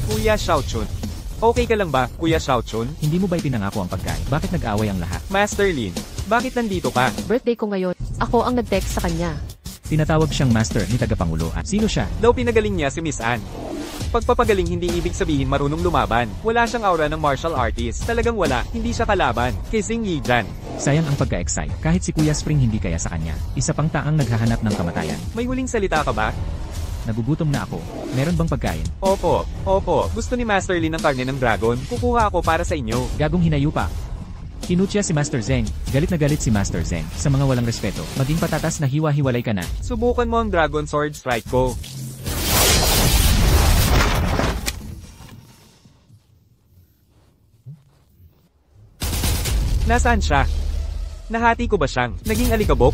Kuya Xiao Chun. Okay ka lang ba, Kuya Xiao Chun? Hindi mo ba ipinangako ang pagkain? Bakit nag-away ang lahat? Master Lin, bakit nandito ka? Birthday ko ngayon. Ako ang nag-text sa kanya. Tinatawag siyang master ni tagapangulo. At sino siya? Daw pinagaling niya si Miss Anne. Pagpapagaling hindi ibig sabihin marunong lumaban. Wala siyang aura ng martial artist. Talagang wala, hindi siya kalaban. Kay Zheng Yijian. Sayang ang pagka-excite. Kahit si Kuya Spring hindi kaya sa kanya. Isa pang taang naghahanap ng kamatayan. May huling salita ka ba? Nagugutom na ako. Meron bang pagkain? Opo. Gusto ni Master Lin ng karne ng dragon. Kukuha ako para sa inyo. Gagong hinayupa. Kinutya si Master Zheng. Galit na galit si Master Zheng. Sa mga walang respeto. Maging patatas na hiwa-hiwalay ka na. Subukan mo ang Dragon Sword Strike ko. Nasaan siya? Nahati ko ba siyang naging alikabok?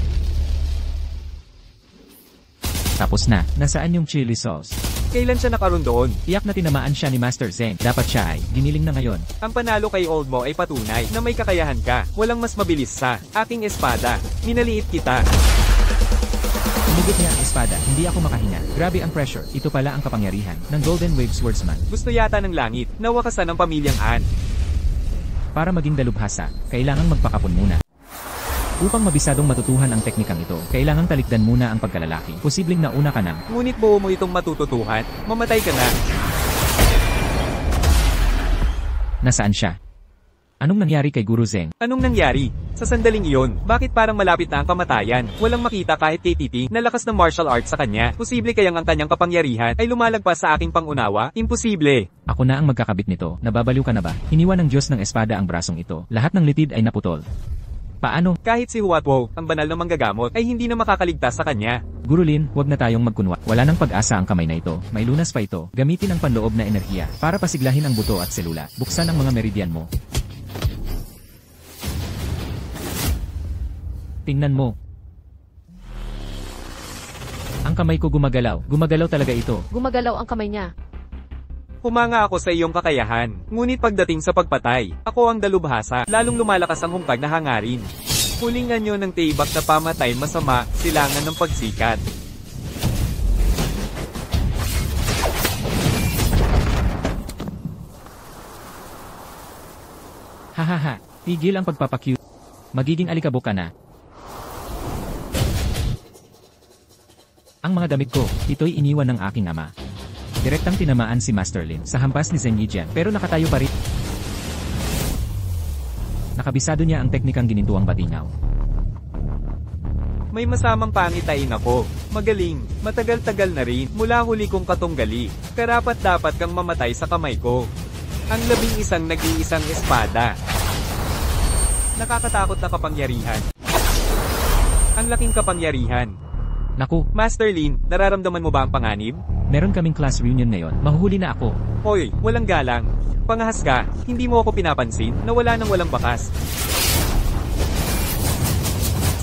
Tapos na. Nasaan yung chili sauce? Kailan siya nakaroon doon? Tiyak na tinamaan siya ni Master Zheng. Dapat siya ay giniling na ngayon. Ang panalo kay Old Mo ay patunay na may kakayahan ka. Walang mas mabilis sa aking espada. Minaliit kita. Hinigot niya ang espada. Hindi ako makahinga. Grabe ang pressure. Ito pala ang kapangyarihan ng Golden Wave Swordsman. Gusto yata ng langit na wakasan ng pamilyang An. Para maging dalubhasa, kailangang magpakapon muna. Upang mabisadong matutuhan ang teknikang ito, kailangang talikdan muna ang pagkalalaki. Posibleng nauna ka ng. Ngunit buo mo itong matututuhan, mamatay ka na. Nasaan siya? Anong nangyari kay Guru Zheng? Anong nangyari? Sa sandaling iyon, bakit parang malapit na ang kamatayan? Walang makita kahit kay Titi na lakas ng martial arts sa kanya. Posible kayang ang kanyang kapangyarihan ay lumalagpas sa aking pangunawa? Imposible. Ako na ang magkakabit nito. Nababaliw ka na ba? Hiniwa ng Diyos ng espada ang brasong ito. Lahat ng litid ay naputol. Paano? Kahit si Huatwo, ang banal na manggagamot, ay hindi na makakaligtas sa kanya. Guru Lin, huwag na tayong magkunwa. Wala nang pag-asa ang kamay na ito. May lunas pa ito. Gamitin ang panloob na enerhiya para pasiglahin ang buto at selula. Buksan ang mga meridian mo. Tingnan mo. Ang kamay ko gumagalaw. Gumagalaw talaga ito. Gumagalaw ang kamay niya. Humanga ako sa iyong kakayahan. Ngunit pagdating sa pagpatay, ako ang dalubhasa, lalong lumalakas ang hungkag na hangarin. Hulingan nyo ng tibak na pamatay masama, silangan ng pagsikat. Hahaha, tigil ang pagpapakute. Magiging alikabok ka na. Ang mga damit ko, ito'y iniwan ng aking ama. Direktang tinamaan si Master Lin sa hampas ni Zheng Yijian, pero nakatayo pa rin. Nakabisado niya ang teknikang ginintuang batingaw. May masamang pangitain ako. Magaling, matagal-tagal na rin, mula huli kong katunggali. Karapat dapat kang mamatay sa kamay ko. Ang 11 nag-iisang espada. Nakakatakot na kapangyarihan. Ang laking kapangyarihan. Naku, Master Lin, nararamdaman mo ba ang panganib? meron kaming class reunion ngayon. Mahuhuli na ako. Hoy, walang galang. Pangahas ka, hindi mo ako pinapansin, nawala nang walang bakas.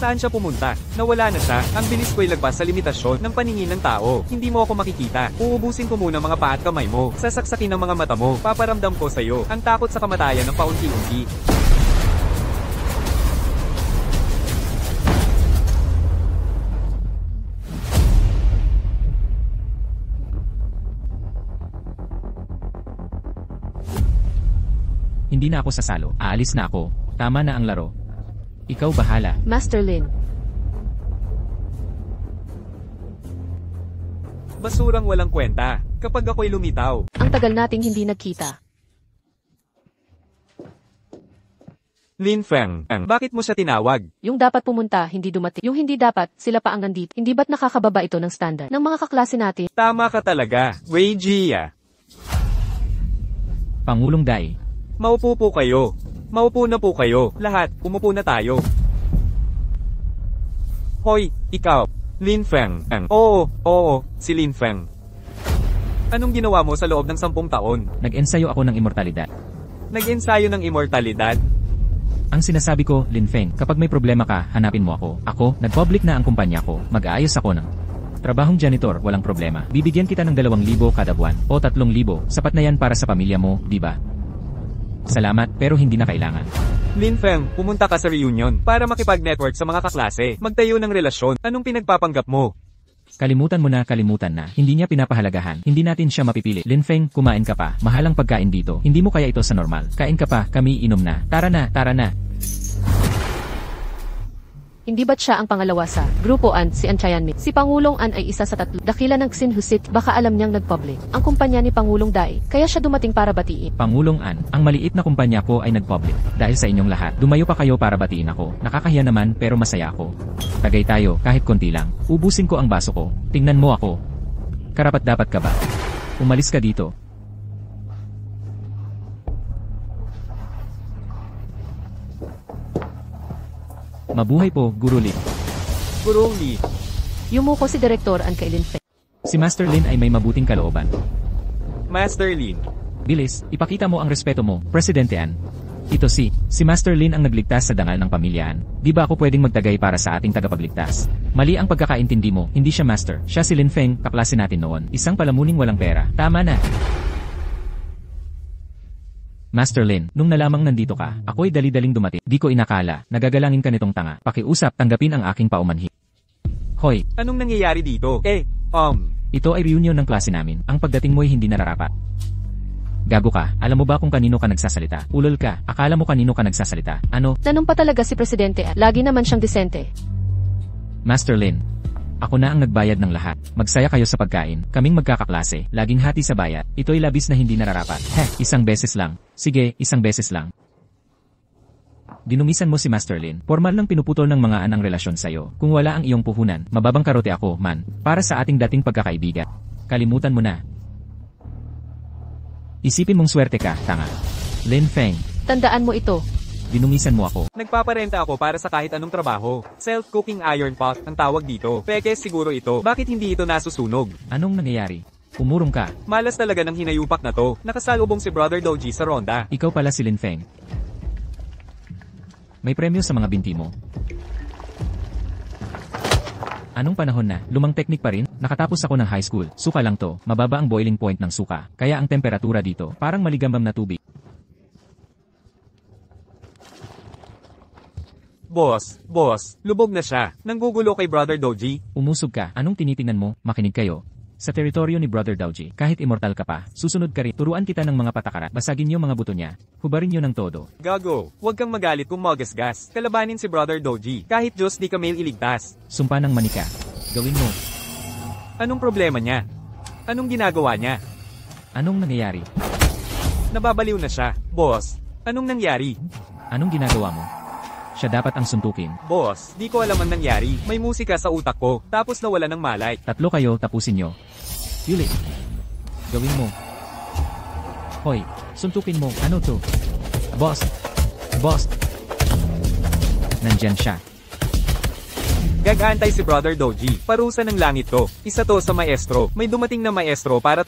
Saan siya pumunta? Nawala na siya. Ang bilis ko'y lagpas sa limitasyon ng paningin ng tao. Hindi mo ako makikita. Uubusin ko muna mga paa at kamay mo. Sasaksakin ang mga mata mo. Paparamdam ko sa'yo ang takot sa kamatayan ng paunti-unti. Hindi na ako sasalo. Aalis na ako. Tama na ang laro. Ikaw bahala. Master Lin. Basurang walang kwenta. Kapag ako'y lumitaw. Ang tagal nating hindi nagkita. Lin Feng, bakit mo siya tinawag? Yung dapat pumunta, hindi dumating. Yung hindi dapat, sila pa ang nandito. Hindi ba't nakakababa ito ng standard ng mga kaklase natin? Tama ka talaga, Wei Jia. Pangulong Dai. Maupo po kayo. Maupo na po kayo. Lahat, umupo na tayo. Hoy, ikaw. Lin Feng. Oo, si Lin Feng. Anong ginawa mo sa loob ng 10 taon? Nag-ensayo ako ng immortalidad. Nag-ensayo ng immortalidad? Ang sinasabi ko, Lin Feng, kapag may problema ka, hanapin mo ako. Ako, nag-public na ang kumpanya ko. Mag-aayos ako ng trabahong janitor, walang problema. Bibigyan kita ng 2,000 kada buwan o 3,000. Sapat na yan para sa pamilya mo, di ba? Salamat, pero hindi na kailangan. Lin Feng, pumunta ka sa reunion para makipag-network sa mga kaklase. Magtayo ng relasyon. Anong pinagpapanggap mo? Kalimutan mo na, kalimutan na. Hindi niya pinapahalagahan. Hindi natin siya mapipili. Lin Feng, kumain ka pa. Mahalang pagkain dito. Hindi mo kaya ito sa normal. Kain ka pa, kami inom na. Tara na, tara na. Hindi ba't siya ang pangalawa sa Grupo An, si An Chayanmi? Si Pangulong An ay isa sa 3. Dakila ng Xinhusit, baka alam niyang nag-public. Ang kumpanya ni Pangulong Dai, kaya siya dumating para batiin. Pangulong An, ang maliit na kumpanya ko ay nag-public. Dahil sa inyong lahat, dumayo pa kayo para batiin ako. Nakakahiya naman pero masaya ako. Tagay tayo, kahit konti lang. Ubusin ko ang baso ko. Tingnan mo ako. Karapat dapat ka ba? Umalis ka dito. Mabuhay po, Guru Lin. Guru Li. Yumuko si Direktor An kay Lin Feng. Si Master Lin ay may mabuting kalooban. Master Lin. Bilis, ipakita mo ang respeto mo, Presidente An. Ito si Master Lin ang nagligtas sa dangal ng pamilyaan. Di ba ako pwedeng magtagay para sa ating tagapagligtas? Mali ang pagkakaintindi mo, hindi siya Master. Siya si Lin Feng, kaklase natin noon. Isang palamuning walang pera. Tama na. Master Lin, nung nalamang nandito ka, ako'y dali-daling dumating. Di ko inakala, nagagalangin ka nitong tanga. Pakiusap, tanggapin ang aking paumanhi. Hoy, Anong nangyayari dito? ito ay reunion ng klase namin. Ang pagdating mo'y hindi nararapat. Gago ka, alam mo ba kung kanino ka nagsasalita? Ulol ka, akala mo kanino ka nagsasalita? Ano? Tanong pa talaga si Presidente An. Lagi naman siyang disente. Master Lin, ako na ang nagbayad ng lahat. Magsaya kayo sa pagkain. Kaming magkakaklase. Laging hati sa bayad. Ito'y labis na hindi nararapat. Isang beses lang. Sige, isang beses lang. Dinumisan mo si Master Lin. Formal lang pinuputol ng mga anang relasyon sa'yo. Kung wala ang iyong puhunan, mababang karote ako, man. Para sa ating dating pagkakaibigan. Kalimutan mo na. Isipin mong swerte ka, tanga. Lin Feng. Tandaan mo ito. Dinumisan mo ako. Nagpaparenta ako para sa kahit anong trabaho. Self-cooking iron pot ang tawag dito. Peke siguro ito. Bakit hindi ito nasusunog? Anong nangyayari? Umurong ka. Malas talaga ng hinayupak na to. Nakasalubong si Brother Doji sa ronda. Ikaw pala si Lin Feng. May premyo sa mga binti mo. Anong panahon na? Lumang teknik pa rin? Nakatapos ako ng high school. Suka lang to. Mababa ang boiling point ng suka. Kaya ang temperatura dito, parang maligambam na tubig. Boss, lubog na siya. Nanggugulo kay Brother Doji. Umusog ka. Anong tinitingnan mo? Makinig kayo. Sa teritoryo ni Brother Doji, kahit immortal ka pa, susunod ka rin. Turuan kita ng mga patakaran. Basagin niyo mga buto niya. Hubarin niyo ng todo. Gago, huwag kang magalit kung magasgas. Kalabanin si Brother Doji. Kahit Diyos di kami iligtas. Sumpa ng manika. Gawin mo. Anong problema niya? Anong ginagawa niya? Anong nangyayari? Nababaliw na siya. Boss, anong nangyari? Anong ginagawa mo? Siya dapat ang suntukin. Boss, di ko alam ang nangyari. May musika sa utak ko, tapos nawala ng malay. Tatlo kayo, tapusin nyo. Yuli. Gawin mo. Hoy, suntukin mo. Ano to? Boss. Nandyan siya. Gag-aantay si Brother Doji. Parusa ng langit to. Isa to sa maestro. May dumating na maestro para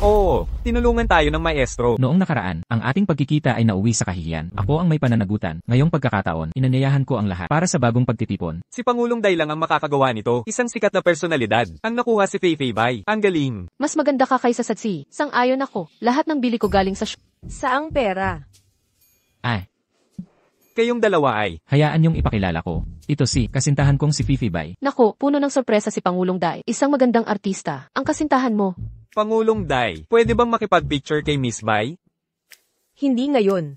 Oo, tinulungan tayo ng maestro. Noong nakaraan, ang ating pagkikita ay nauwi sa kahihiyan. Ako ang may pananagutan. Ngayong pagkakataon, inanyayahan ko ang lahat para sa bagong pagtitipon. Si Pangulong Dai lang ang makakagawa nito. Isang sikat na personalidad. Ang nakuha si Fei Fei Bai. Ang galing. Mas maganda ka kaysa sa Tsi. Sang-ayon ako. Lahat ng bili ko galing sa Saang pera? Ay, Kayong dalawa ay. hayaan yung ipakilala ko. Ito si, kasintahan kong si Fifi Bai. Nako, puno ng sorpresa si Pangulong Dai. Isang magandang artista. Ang kasintahan mo. Pangulong Dai, pwede bang makipag-picture kay Miss Bai? Hindi ngayon.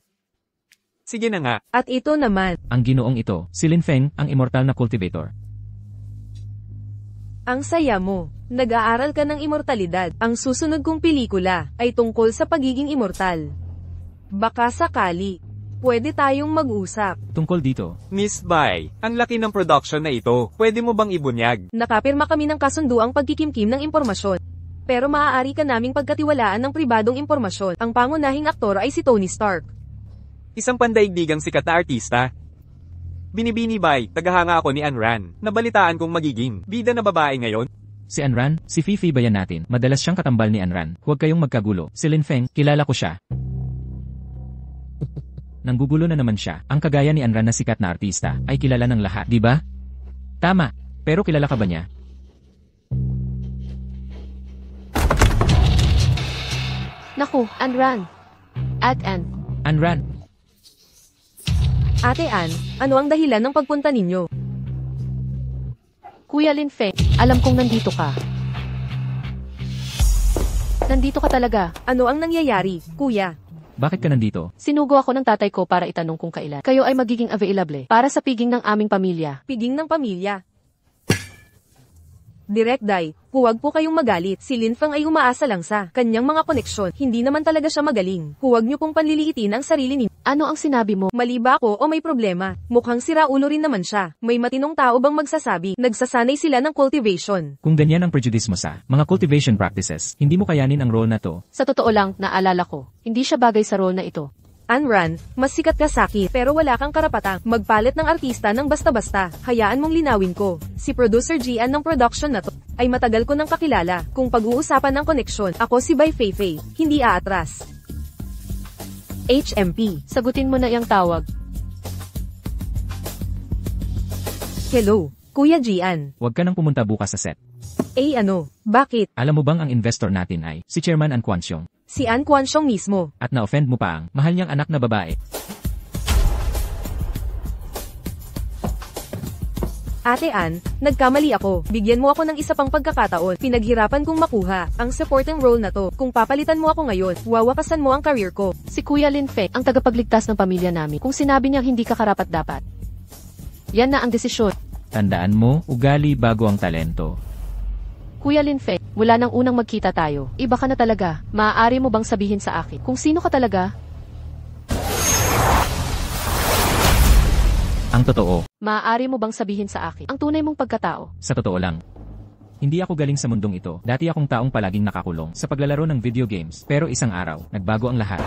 Sige na nga. At ito naman, Ang ginoong ito, si Lin Feng, ang immortal na cultivator. ang saya mo. Nag-aaral ka ng immortalidad. Ang susunod kong pelikula ay tungkol sa pagiging immortal. Baka sakali, pwede tayong mag-usap. Tungkol dito, Miss Bai, ang laki ng production na ito. Pwede mo bang ibunyag? Nakapirma kami ng kasunduang pagkikimkim ng impormasyon. Pero maaari ka naming pagkatiwalaan ng pribadong impormasyon. Ang pangunahing aktor ay si Tony Stark. Isang pandaigdigang sikat na artista. Binibini Bai, tagahanga ako ni Anran. Nabalitaan kong magiging bida na babae ngayon. si Anran, si Fifi Bayan natin, madalas siyang katambal ni Anran. Huwag kayong magkagulo. Si Lin Feng, kilala ko siya. Nanggugulo na naman siya. Ang kagaya ni Anran na sikat na artista, ay kilala ng lahat, di ba? Tama. Pero kilala ka ba niya? Naku, Anran. Anran, Ate Ann, ano ang dahilan ng pagpunta ninyo? Kuya Lin Feng, alam kong nandito ka. Nandito ka talaga. Ano ang nangyayari, kuya? bakit ka nandito? Sinugo ako ng tatay ko para itanong kung kailan kayo ay magiging available para sa piging ng aming pamilya. Piging ng pamilya. Direk Dai, huwag po kayong magalit. Si Lin Feng ay umaasa lang sa kanyang mga koneksyon. Hindi naman talaga siya magaling. Huwag niyo pong panliliitin ang sarili ninyo. Ano ang sinabi mo? Mali ba ako o may problema? Mukhang siraulo rin naman siya. May matinong tao bang magsasabi? Nagsasanay sila ng cultivation. Kung ganyan ang prejudice mo sa mga cultivation practices, hindi mo kayanin ang role na to. Sa totoo lang, naalala ko, hindi siya bagay sa role na ito. Anran, mas sikat ka sa'kin, pero wala kang karapatang magpalit ng artista ng basta-basta. Hayaan mong linawin ko. Si producer Gian ng production na to, ay matagal ko nang kakilala. Kung pag-uusapan ng koneksyon, ako si Bai Fei Fei, hindi aatras. HMP. Sagutin mo na iyang tawag. Hello, Kuya Gian. Huwag ka nang pumunta bukas sa set. Ano, bakit? Alam mo bang ang investor natin ay si Chairman An Kwansyong? Si An Kwansyong mismo. At na-offend mo pa ang mahal niyang anak na babae. Ate Ann, nagkamali ako. Bigyan mo ako ng isa pang pagkakataon. Pinaghirapan kong makuha ang supporting role na to. Kung papalitan mo ako ngayon, wawakasan mo ang career ko. Si Kuya Lin Feng, ang tagapagligtas ng pamilya namin. Kung sinabi niyang hindi ka karapat-dapat. Yan na ang desisyon. Tandaan mo, ugali bago ang talento. Kuya Lin Feng, wala nang unang magkita tayo. Iba ka na talaga. Maaari mo bang sabihin sa akin kung sino ka talaga? Ang totoo, Maaari mo bang sabihin sa akin ang tunay mong pagkatao? sa totoo lang. Hindi ako galing sa mundong ito. Dati akong taong palaging nakakulong sa paglalaro ng video games. Pero isang araw, nagbago ang lahat.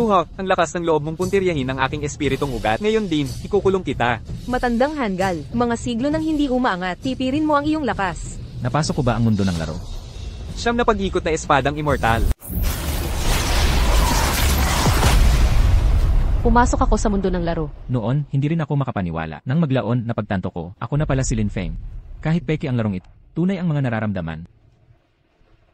Huha, ang lakas ng loob mong puntiryahin ang aking espiritong ugat. Ngayon din, ikukulong kita. Matandang hanggal, mga siglo nang hindi umaangat, tipirin mo ang iyong lakas. Napasok ko ba ang mundo ng laro? Siyam na pag-ikot na espadang immortal. Pumasok ako sa mundo ng laro. Noon, hindi rin ako makapaniwala. Nang maglaon na pagtanto ko, ako na pala si Lin Feng. Kahit peke ang larong ito, tunay ang mga nararamdaman.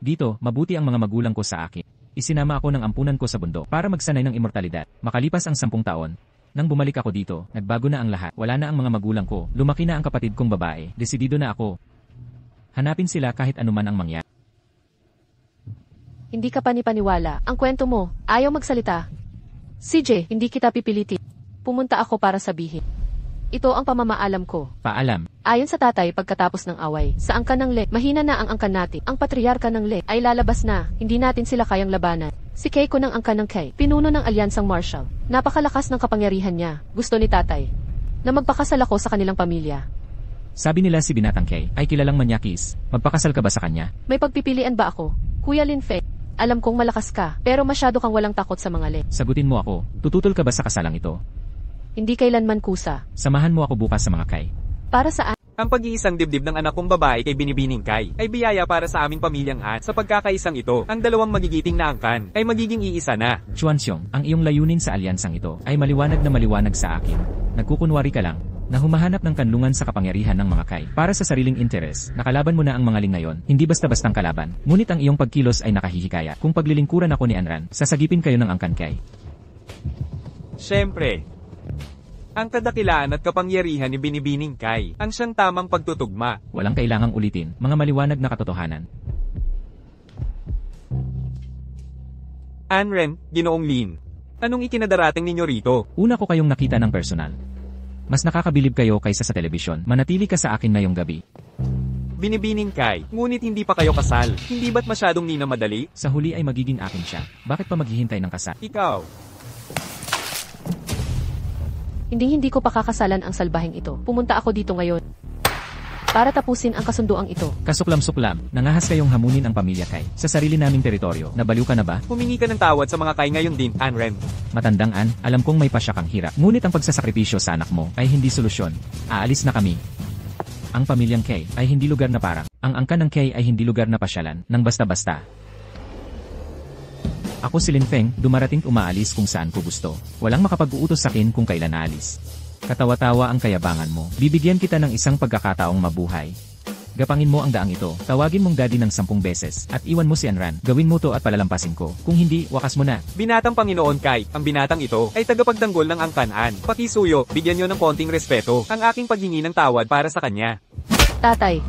Dito, mabuti ang mga magulang ko sa akin. Isinama ako ng ampunan ko sa bundok para magsanay ng immortalidad. Makalipas ang 10 taon, nang bumalik ako dito, nagbago na ang lahat. Wala na ang mga magulang ko, lumaki na ang kapatid kong babae. Desidido na ako. Hanapin sila kahit anuman ang mangyari. Hindi ka panipaniwala. Ang kwento mo, ayaw magsalita. CJ, hindi kita pipilitin. Pumunta ako para sabihin. Ito ang pamamaalam ko. Paalam. Ayon sa tatay pagkatapos ng away, sa angkan ng Le, mahina na ang angkan natin. Ang patriarka ng Le ay lalabas na, hindi natin sila kayang labanan. Si Keiko ng angkan ng Kay, pinuno ng alyansang Marshall. Napakalakas ng kapangyarihan niya, gusto ni tatay. Na magpakasal ako sa kanilang pamilya. Sabi nila si Binatang Kay ay kilalang manyakis. Magpakasal ka ba sa kanya? May pagpipilian ba ako? Kuya Lin Feng, alam kong malakas ka, pero masyado kang walang takot sa mga Le. Sagutin mo ako, tututol ka ba sa kasalang ito? Hindi kailanman kusa. Samahan mo ako bukas sa mga Kay. Para saan? Ang pag-iisang dibdib ng anak kong babae kay Binibining Kay ay biyaya para sa aming pamilyang Han. Sa pagkakaisang ito, ang dalawang magigiting na angkan ay magiging iisa na. Chuanxiong, ang iyong layunin sa alyansang ito ay maliwanag na maliwanag sa akin. Nagkukunwari ka lang na humahanap ng kanlungan sa kapangyarihan ng mga Kay para sa sariling interes. Nakalaban mo na ang mga Ling ngayon, hindi basta-bastang kalaban. Ngunit ang iyong pagkilos ay nakahihikaya. Kung paglilingkuran ako ni Anran, sasagipin kayo ng angkan Kay. Siyempre, ang kadakilaan at kapangyarihan ni Binibining Kay ang siyang tamang pagtutugma. Walang kailangang ulitin, mga maliwanag na katotohanan. Anren, Ginoong Lin, anong ikinadarating ninyo rito? Una ko kayong nakita ng personal. Mas nakakabilib kayo kaysa sa telebisyon. Manatili ka sa akin ngayong gabi. Binibining Kay, ngunit hindi pa kayo kasal. Hindi ba't masyadong ninamadali? Sa huli ay magiging akin siya. Bakit pa maghihintay ng kasal? Ikaw, Hindi ko pakakasalan ang salbaheng ito. Pumunta ako dito ngayon para tapusin ang kasunduang ito. Kasuklam-suklam, nangahas kayong hamunin ang pamilya Kay sa sarili naming teritoryo. Nabaliw ka na ba? humingi ka ng tawad sa mga Kay ngayon din, Anren. Matandang An, alam kong may pasya kang hirap. Ngunit ang pagsasakripisyo sa anak mo ay hindi solusyon. Aalis na kami. Ang pamilyang Kay ay hindi lugar na parang. Ang angkan ng Kay ay hindi lugar na pasyalan, nang basta-basta. Ako si Lin Feng, dumarating umaalis kung saan ko gusto. Walang makapag-uutos sa akin kung kailan aalis. Katawa-tawa ang kayabangan mo. Bibigyan kita ng isang pagkakataong mabuhay. Gapangin mo ang daang ito, tawagin mong daddy ng 10 beses, at iwan mo si Anran. Gawin mo to at palalampasin ko. Kung hindi, wakas mo na. Binatang Panginoon Kay, ang binatang ito ay tagapagtanggol ng angkan-an. Pakisuyo, bigyan nyo ng konting respeto ang aking paghingi ng tawad para sa kanya. Tatay,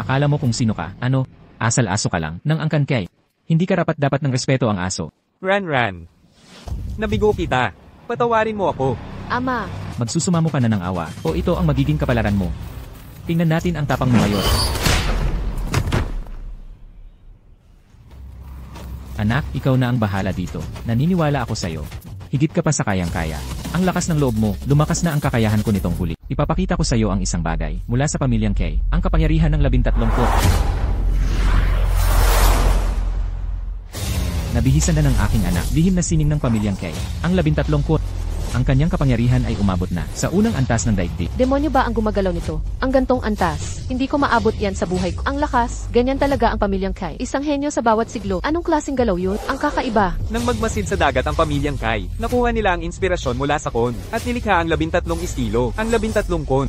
Akala mo kung sino ka, ano? Asal-aso ka lang, ng angkan Kay. Hindi karapat-dapat ng respeto ang aso. Ran. Nabigo kita. Patawarin mo ako. Ama, Magsusumamo ka na ng awa, o ito ang magiging kapalaran mo. Tingnan natin ang tapang mo ngayon. Anak, ikaw na ang bahala dito. Naniniwala ako sa'yo. Higit ka pa sa kayang-kaya. Ang lakas ng loob mo, lumakas na ang kakayahan ko nitong huli. Ipapakita ko sa'yo ang isang bagay, mula sa pamilyang Kay, ang kapangyarihan ng 13 ko. Nabihisan na ng aking anak, lihim na sining ng pamilyang Kay, ang 13 ko. Ang kanyang kapangyarihan ay umabot na sa unang antas ng daigdig. demonyo ba ang gumagalaw nito? Ang gantong antas. Hindi ko maabot yan sa buhay ko. Ang lakas, ganyan talaga ang pamilyang Kay. Isang henyo sa bawat siglo. Anong klaseng galaw yun? Ang kakaiba. Nang magmasid sa dagat ang pamilyang Kay, nakuha nila ang inspirasyon mula sa kon, at nilikha ang 13 estilo, ang 13 kon.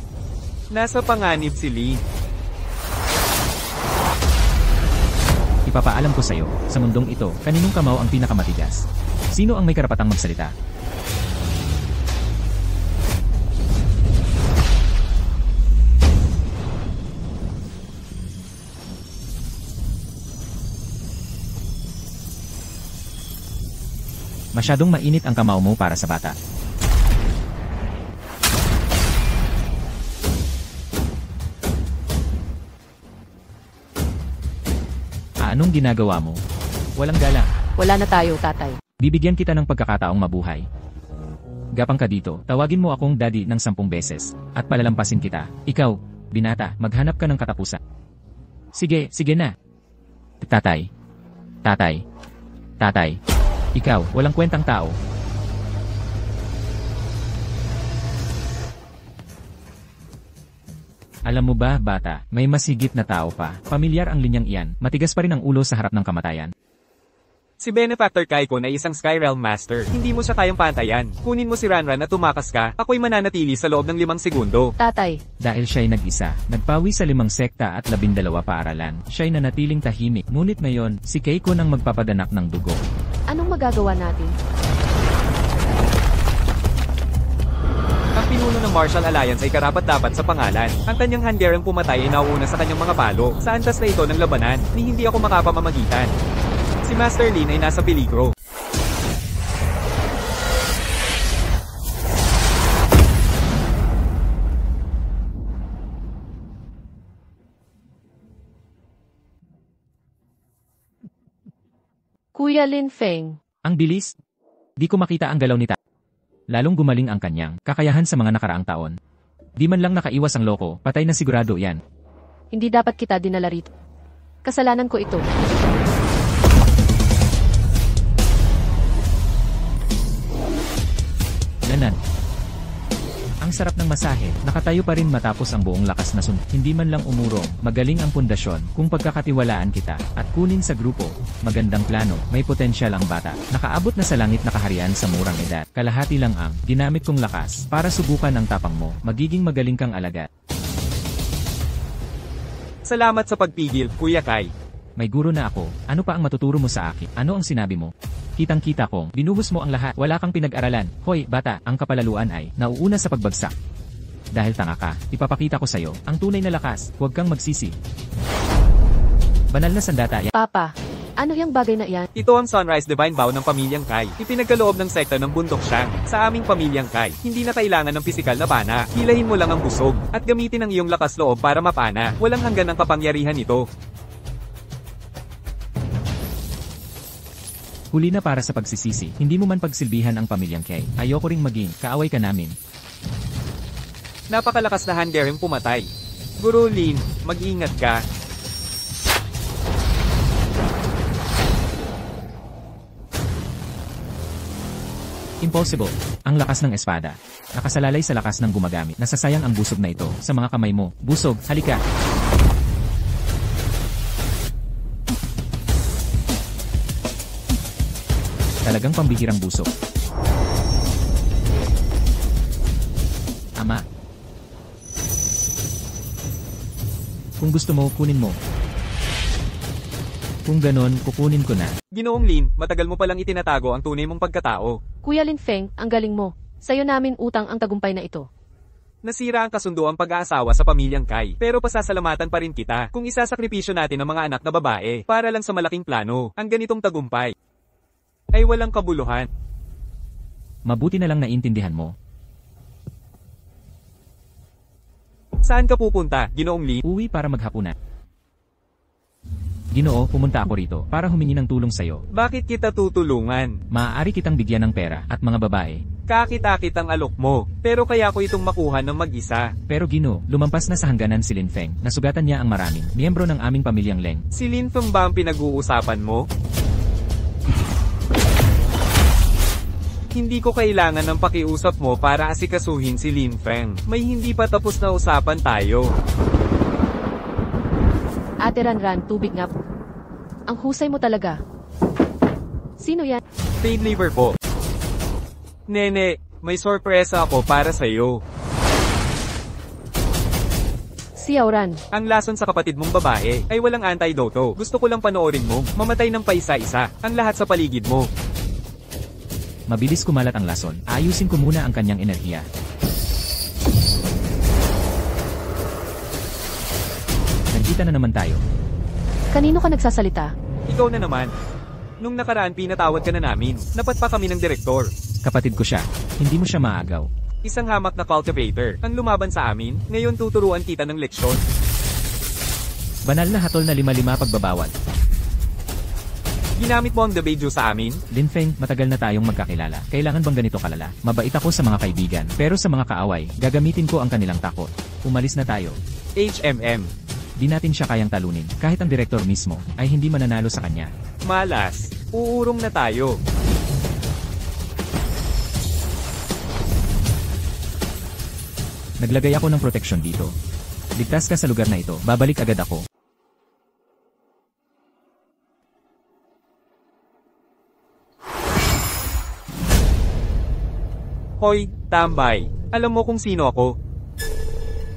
Nasa panganib si Lee. Ipapaalam ko sa'yo, sa mundong ito, kaninong kamao ang pinakamatigas? Sino ang may karapatang magsalita? Masyadong mainit ang kamao mo para sa bata. Anong ginagawa mo? Walang galang. Wala na tayo, tatay. Bibigyan kita ng pagkakataong mabuhay. Gapang ka dito, tawagin mo akong daddy ng 10 beses, at palalampasin kita. Ikaw, binata, maghanap ka ng katapusan. Sige na. Tatay. Ikaw, walang kwentang tao. Alam mo ba, bata, may mas higit na tao pa. Pamilyar ang linyang iyan, matigas pa rin ang ulo sa harap ng kamatayan. Si Benefactor Kaikon ay isang Sky Realm Master. Hindi mo siya kayang pantayan. Kunin mo si Ranran at tumakas ka, ako'y mananatili sa loob ng 5 segundo. Tatay, Dahil siya'y nag-isa, nagpawi sa 5 sekta at 12 paaralan. Siya'y nanatiling tahimik, ngunit ngayon, si Keiko nang magpapadanak ng dugo. anong magagawa natin? Ang pinuno ng Martial Alliance ay karapat-dapat sa pangalan. Ang kanyang Hungarian pumatay ay nauuna sa kanyang mga palo. Sa antas na ito ng labanan, ni hindi ako makapamamagitan. Si Master Lin ay nasa peligro. Kuya Lin Feng, Ang bilis! Di ko makita ang galaw ni Ta. Lalong gumaling ang kanyang kakayahan sa mga nakaraang taon. Di man lang nakaiwas ang loko, patay na sigurado yan. hindi dapat kita dinala rito. Kasalanan ko ito. Ganan. Ang sarap ng masahe, nakatayo pa rin matapos ang buong lakas na sunod. Hindi man lang umurong, magaling ang pundasyon, kung pagkakatiwalaan kita, at kunin sa grupo. Magandang plano, may potensyal ang bata. Nakaabot na sa langit na kaharian sa murang edad. Kalahati lang ang ginamit kong lakas para subukan ang tapang mo. Magiging magaling kang alaga. Salamat sa pagpigil, Kuya Kai. May guro na ako, ano pa ang matuturo mo sa akin? Ano ang sinabi mo? Kitang-kita kong, binuhos mo ang lahat, wala kang pinag-aralan. Hoy, bata, ang kapalaluan ay, nauuna sa pagbagsak. Dahil tanga ka, ipapakita ko sa'yo, ang tunay na lakas, huwag kang magsisi. Banal na sandata yan. Papa, ano yung bagay na iyan? Ito ang Sunrise Divine Vow ng Pamilyang Kai. Ipinagkaloob ng sekta ng Bundok Siyang. Sa aming Pamilyang Kai, hindi na kailangan ng pisikal na pana. Hilahin mo lang ang busog, at gamitin ang iyong lakas loob para mapana. Walang hanggan ang kapangyarihan nito. Huli na para sa pagsisisi, hindi mo man pagsilbihan ang pamilyang Kay. Ayoko ring maging, kaaway ka namin. Napakalakas na Hungarian pumatay. Guru Lin, mag-ingat ka. Impossible. Ang lakas ng espada. Nakasalalay sa lakas ng gumagamit. Nasasayang ang busog na ito sa mga kamay mo. Busog, halika. Talagang pambihirang busog. Ama. Kung gusto mo, kunin mo. Kung ganon, kukunin ko na. Ginoong Lin, matagal mo palang itinatago ang tunay mong pagkatao. Kuya Lin Feng, ang galing mo. Sa'yo namin utang ang tagumpay na ito. Nasira ang kasunduang pag-aasawa sa Pamilyang Kai, pero pasasalamatan pa rin kita kung isasakripisyo natin ang mga anak na babae para lang sa malaking plano. Ang ganitong tagumpay ay walang kabuluhan. Mabuti na lang naintindihan mo. Saan ka pupunta, Ginoong Lin? Uwi para maghapunan. Ginoo, pumunta ako rito para humingi ng tulong sa'yo. Bakit kita tutulungan? Maaari kitang bigyan ng pera at mga babae. Kakita-kit ang alok mo, pero kaya ko itong makuha ng mag-isa. Pero Ginoo, lumampas na sa hangganan si Lin Feng. Nasugatan niya ang maraming miyembro ng aming pamilyang Leng. Si Lin Feng ba ang pinag-uusapan mo? Hindi ko kailangan ng pakiusap mo para asikasuhin si Lin Feng. May hindi pa tapos na usapan tayo. Ate Ranran, tubig nga po. Ang husay mo talaga. Sino yan? Paid liver po. Nene, may sorpresa ako para sa'yo. Si Auran. Ang lason sa kapatid mong babae ay walang antidoto. Gusto ko lang panoorin mo, mamatay ng paisa-isa, ang lahat sa paligid mo. Mabilis kumalat ang lason. Ayusin ko muna ang kanyang enerhiya. Nagkita na naman tayo. Kanino ka nagsasalita? Ikaw na naman. Nung nakaraan pinatawad ka na namin, napat pa kami ng direktor. Kapatid ko siya. Hindi mo siya maagaw. Isang hamak na cultivator, ang lumaban sa amin, ngayon tuturuan kita ng leksyon. Banal na hatol na 5-5 pagbabawal. Ginamit mo ang debate sa amin? Lin Feng, matagal na tayong magkakilala. Kailangan bang ganito kalala? Mabait ako sa mga kaibigan, pero sa mga kaaway, gagamitin ko ang kanilang takot. Umalis na tayo. HMM. Di natin siya kayang talunin, kahit ang direktor mismo, ay hindi mananalo sa kanya. Malas. Uurong na tayo. Naglagay ako ng proteksyon dito. Ligtas ka sa lugar na ito, babalik agad ako. Hoy, tambay. Alam mo kung sino ako?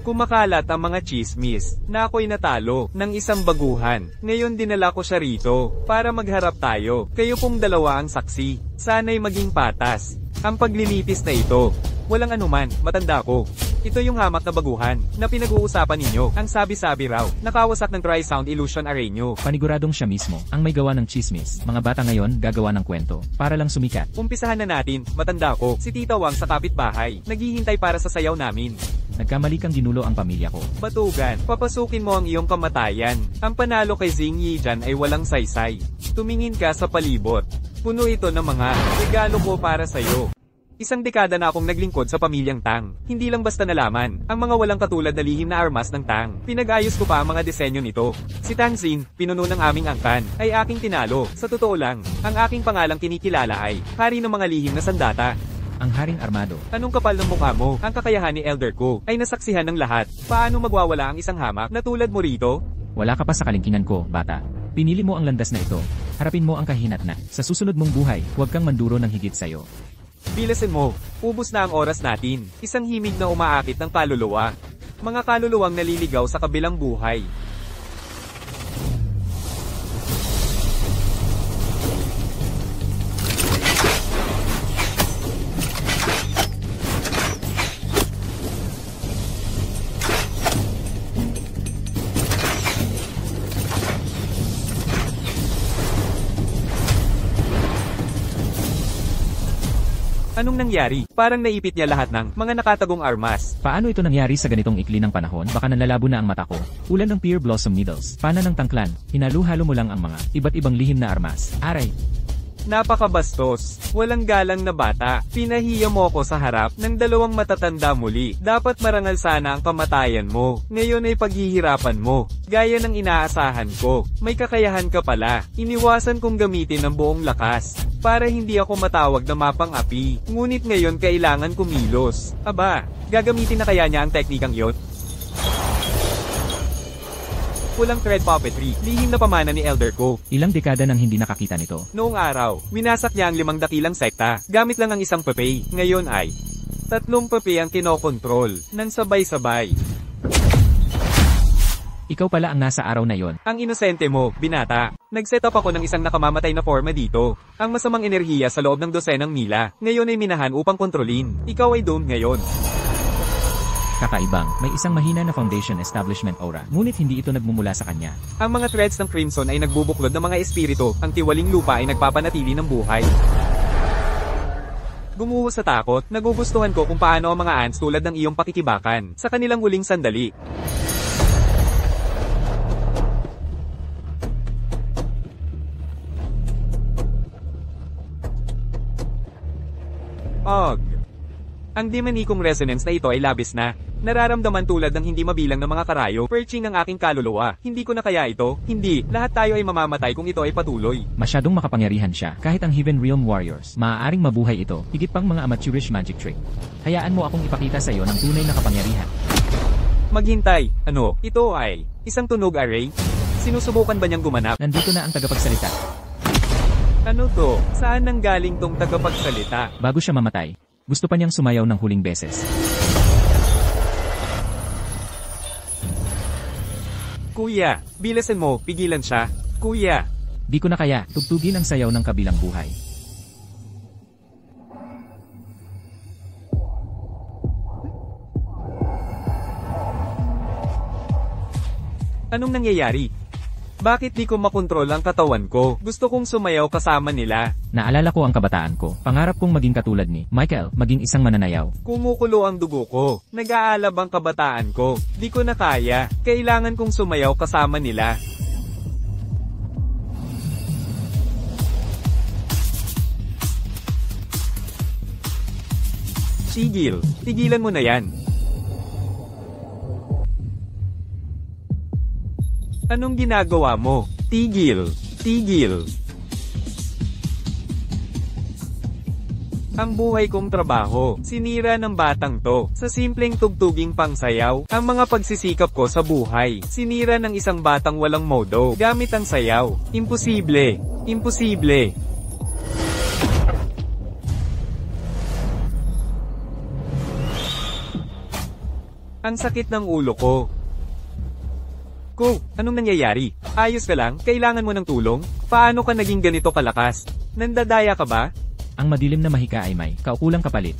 Kumakalat ang mga chismis na ako'y natalo ng isang baguhan. Ngayon dinala ko siya rito para magharap tayo. Kayo pong dalawa ang saksi. Sana'y maging patas ang paglilitis na ito. Walang anuman, matanda ko. Ito yung hamak na baguhan na pinag-uusapan ninyo. Ang sabi-sabi raw, nakawasak ng Tri-Sound Illusion Array nyo. Paniguradong siya mismo ang may gawa ng chismis. Mga bata ngayon gagawa ng kwento para lang sumikat. Umpisahan na natin, matanda ko. Si Tita Wang sa kapitbahay. Naghihintay para sa sayaw namin. Nagkamali kang ginulo ang pamilya ko. Batugan, papasukin mo ang iyong kamatayan. Ang panalo kay Xing Yi dyan ay walang saysay. Tumingin ka sa palibot. Puno ito ng mga regalo ko para sa'yo. Isang dekada na akong naglingkod sa pamilyang Tang. Hindi lang basta nalaman ang mga walang katulad na lihim na armas ng Tang. Pinag-ayos ko pa ang mga disenyo nito. Si Tang Xin, pinuno ng aming angkan, ay aking tinalo. Sa totoo lang, ang aking pangalang kinikilala ay hari ng mga lihim na sandata. Ang haring armado. Anong kapal ng mukha mo? Ang kakayahan ni Elder ko ay nasaksihan ng lahat. Paano magwawala ang isang hamak na tulad mo rito? Wala ka pa sa kalingkingan ko, bata. Pinili mo ang landas na ito. Harapin mo ang kahinatnan. Sa susunod mong buhay, huwag kang manduro ng higit sa'yo. Bilasin mo, ubos na ang oras natin. Isang himig na umaakit ng kaluluwa. Mga kaluluwang naliligaw sa kabilang buhay. Anong nangyari? Parang naipit niya lahat ng mga nakatagong armas. Paano ito nangyari sa ganitong ikli ng panahon? Baka nanlalabo na ang mata ko. Ulan ng Pear Blossom Needles. Pana ng tangklan. Hinalu-halo mo lang ang mga iba't ibang lihim na armas. Aray! Napakabastos. Walang galang na bata. Pinahiya mo ako sa harap ng dalawang matatanda muli. Dapat marangal sana ang kamatayan mo. Ngayon ay paghihirapan mo. Gaya ng inaasahan ko. May kakayahan ka pala. Iniwasan kong gamitin ang buong lakas para hindi ako matawag na mapang-api. Ngunit ngayon kailangan kumilos. Aba, gagamitin na kaya niya ang teknikang iyon? Pulang thread puppetry, lihim na pamana ni Elder ko. Ilang dekada nang hindi nakakita nito. Noong araw, winasak niya ang 5 dakilang sekta, gamit lang ang isang papay. Ngayon ay 3 papay ang kinokontrol, nang sabay-sabay. Ikaw pala ang nasa araw na yon. Ang inosente mo, binata. Nag-set up ako ng isang nakamamatay na forma dito. Ang masamang enerhiya sa loob ng dosenang mila. Ngayon ay minahan upang kontrolin. Ikaw ay doomed ngayon. Kakaibang, may isang mahina na foundation establishment aura, ngunit hindi ito nagmumula sa kanya. Ang mga threads ng Crimson ay nagbubuklod ng mga espiritu, ang tiwaling lupa ay nagpapanatili ng buhay. Gumuho sa takot, nagugustuhan ko kung paano ang mga ants tulad ng iyong pakikibakan sa kanilang huling sandali. Ang demonikong resonance na ito ay labis na. Nararamdaman tulad ng hindi mabilang ng mga karayo, perching ang aking kaluluwa. Hindi ko na kaya ito? Hindi. Lahat tayo ay mamamatay kung ito ay patuloy. Masyadong makapangyarihan siya. Kahit ang Heaven Realm Warriors, maaaring mabuhay ito. Higit pang mga amateurish magic trick. Hayaan mo akong ipakita sa iyo ng tunay na kapangyarihan. Maghintay. Ano? Ito ay isang tunog array? Sinusubukan ba niyang gumanap? Nandito na ang tagapagsalita. Ano to? Saan nanggaling tong tagapagsalita? Bago siya mamatay, gusto pa niyang sumayaw ng huling beses. Kuya, bilasan mo, pigilan siya. Kuya. Di ko na kaya, tugtugin ang sayaw ng kabilang buhay. Anong nangyayari? Bakit di ko makontrol ang katawan ko? Gusto kong sumayaw kasama nila. Naalala ko ang kabataan ko. Pangarap kong maging katulad ni Michael, maging isang mananayaw. Kumukulo ang dugo ko. Nag-aalab ang kabataan ko. Di ko na kaya. Kailangan kong sumayaw kasama nila. Sigil, tigilan mo na yan. Anong ginagawa mo? Tigil. Tigil. Ang buhay kong trabaho, sinira ng batang to. Sa simpleng tugtuging pangsayaw, ang mga pagsisikap ko sa buhay, sinira ng isang batang walang modo, gamit ang sayaw. Imposible. Imposible. Ang sakit ng ulo ko. Ko, anong nangyayari? Ayos ka lang? Kailangan mo ng tulong? Paano ka naging ganito kalakas? Nandadaya ka ba? Ang madilim na mahika ay may kaukulang kapalit.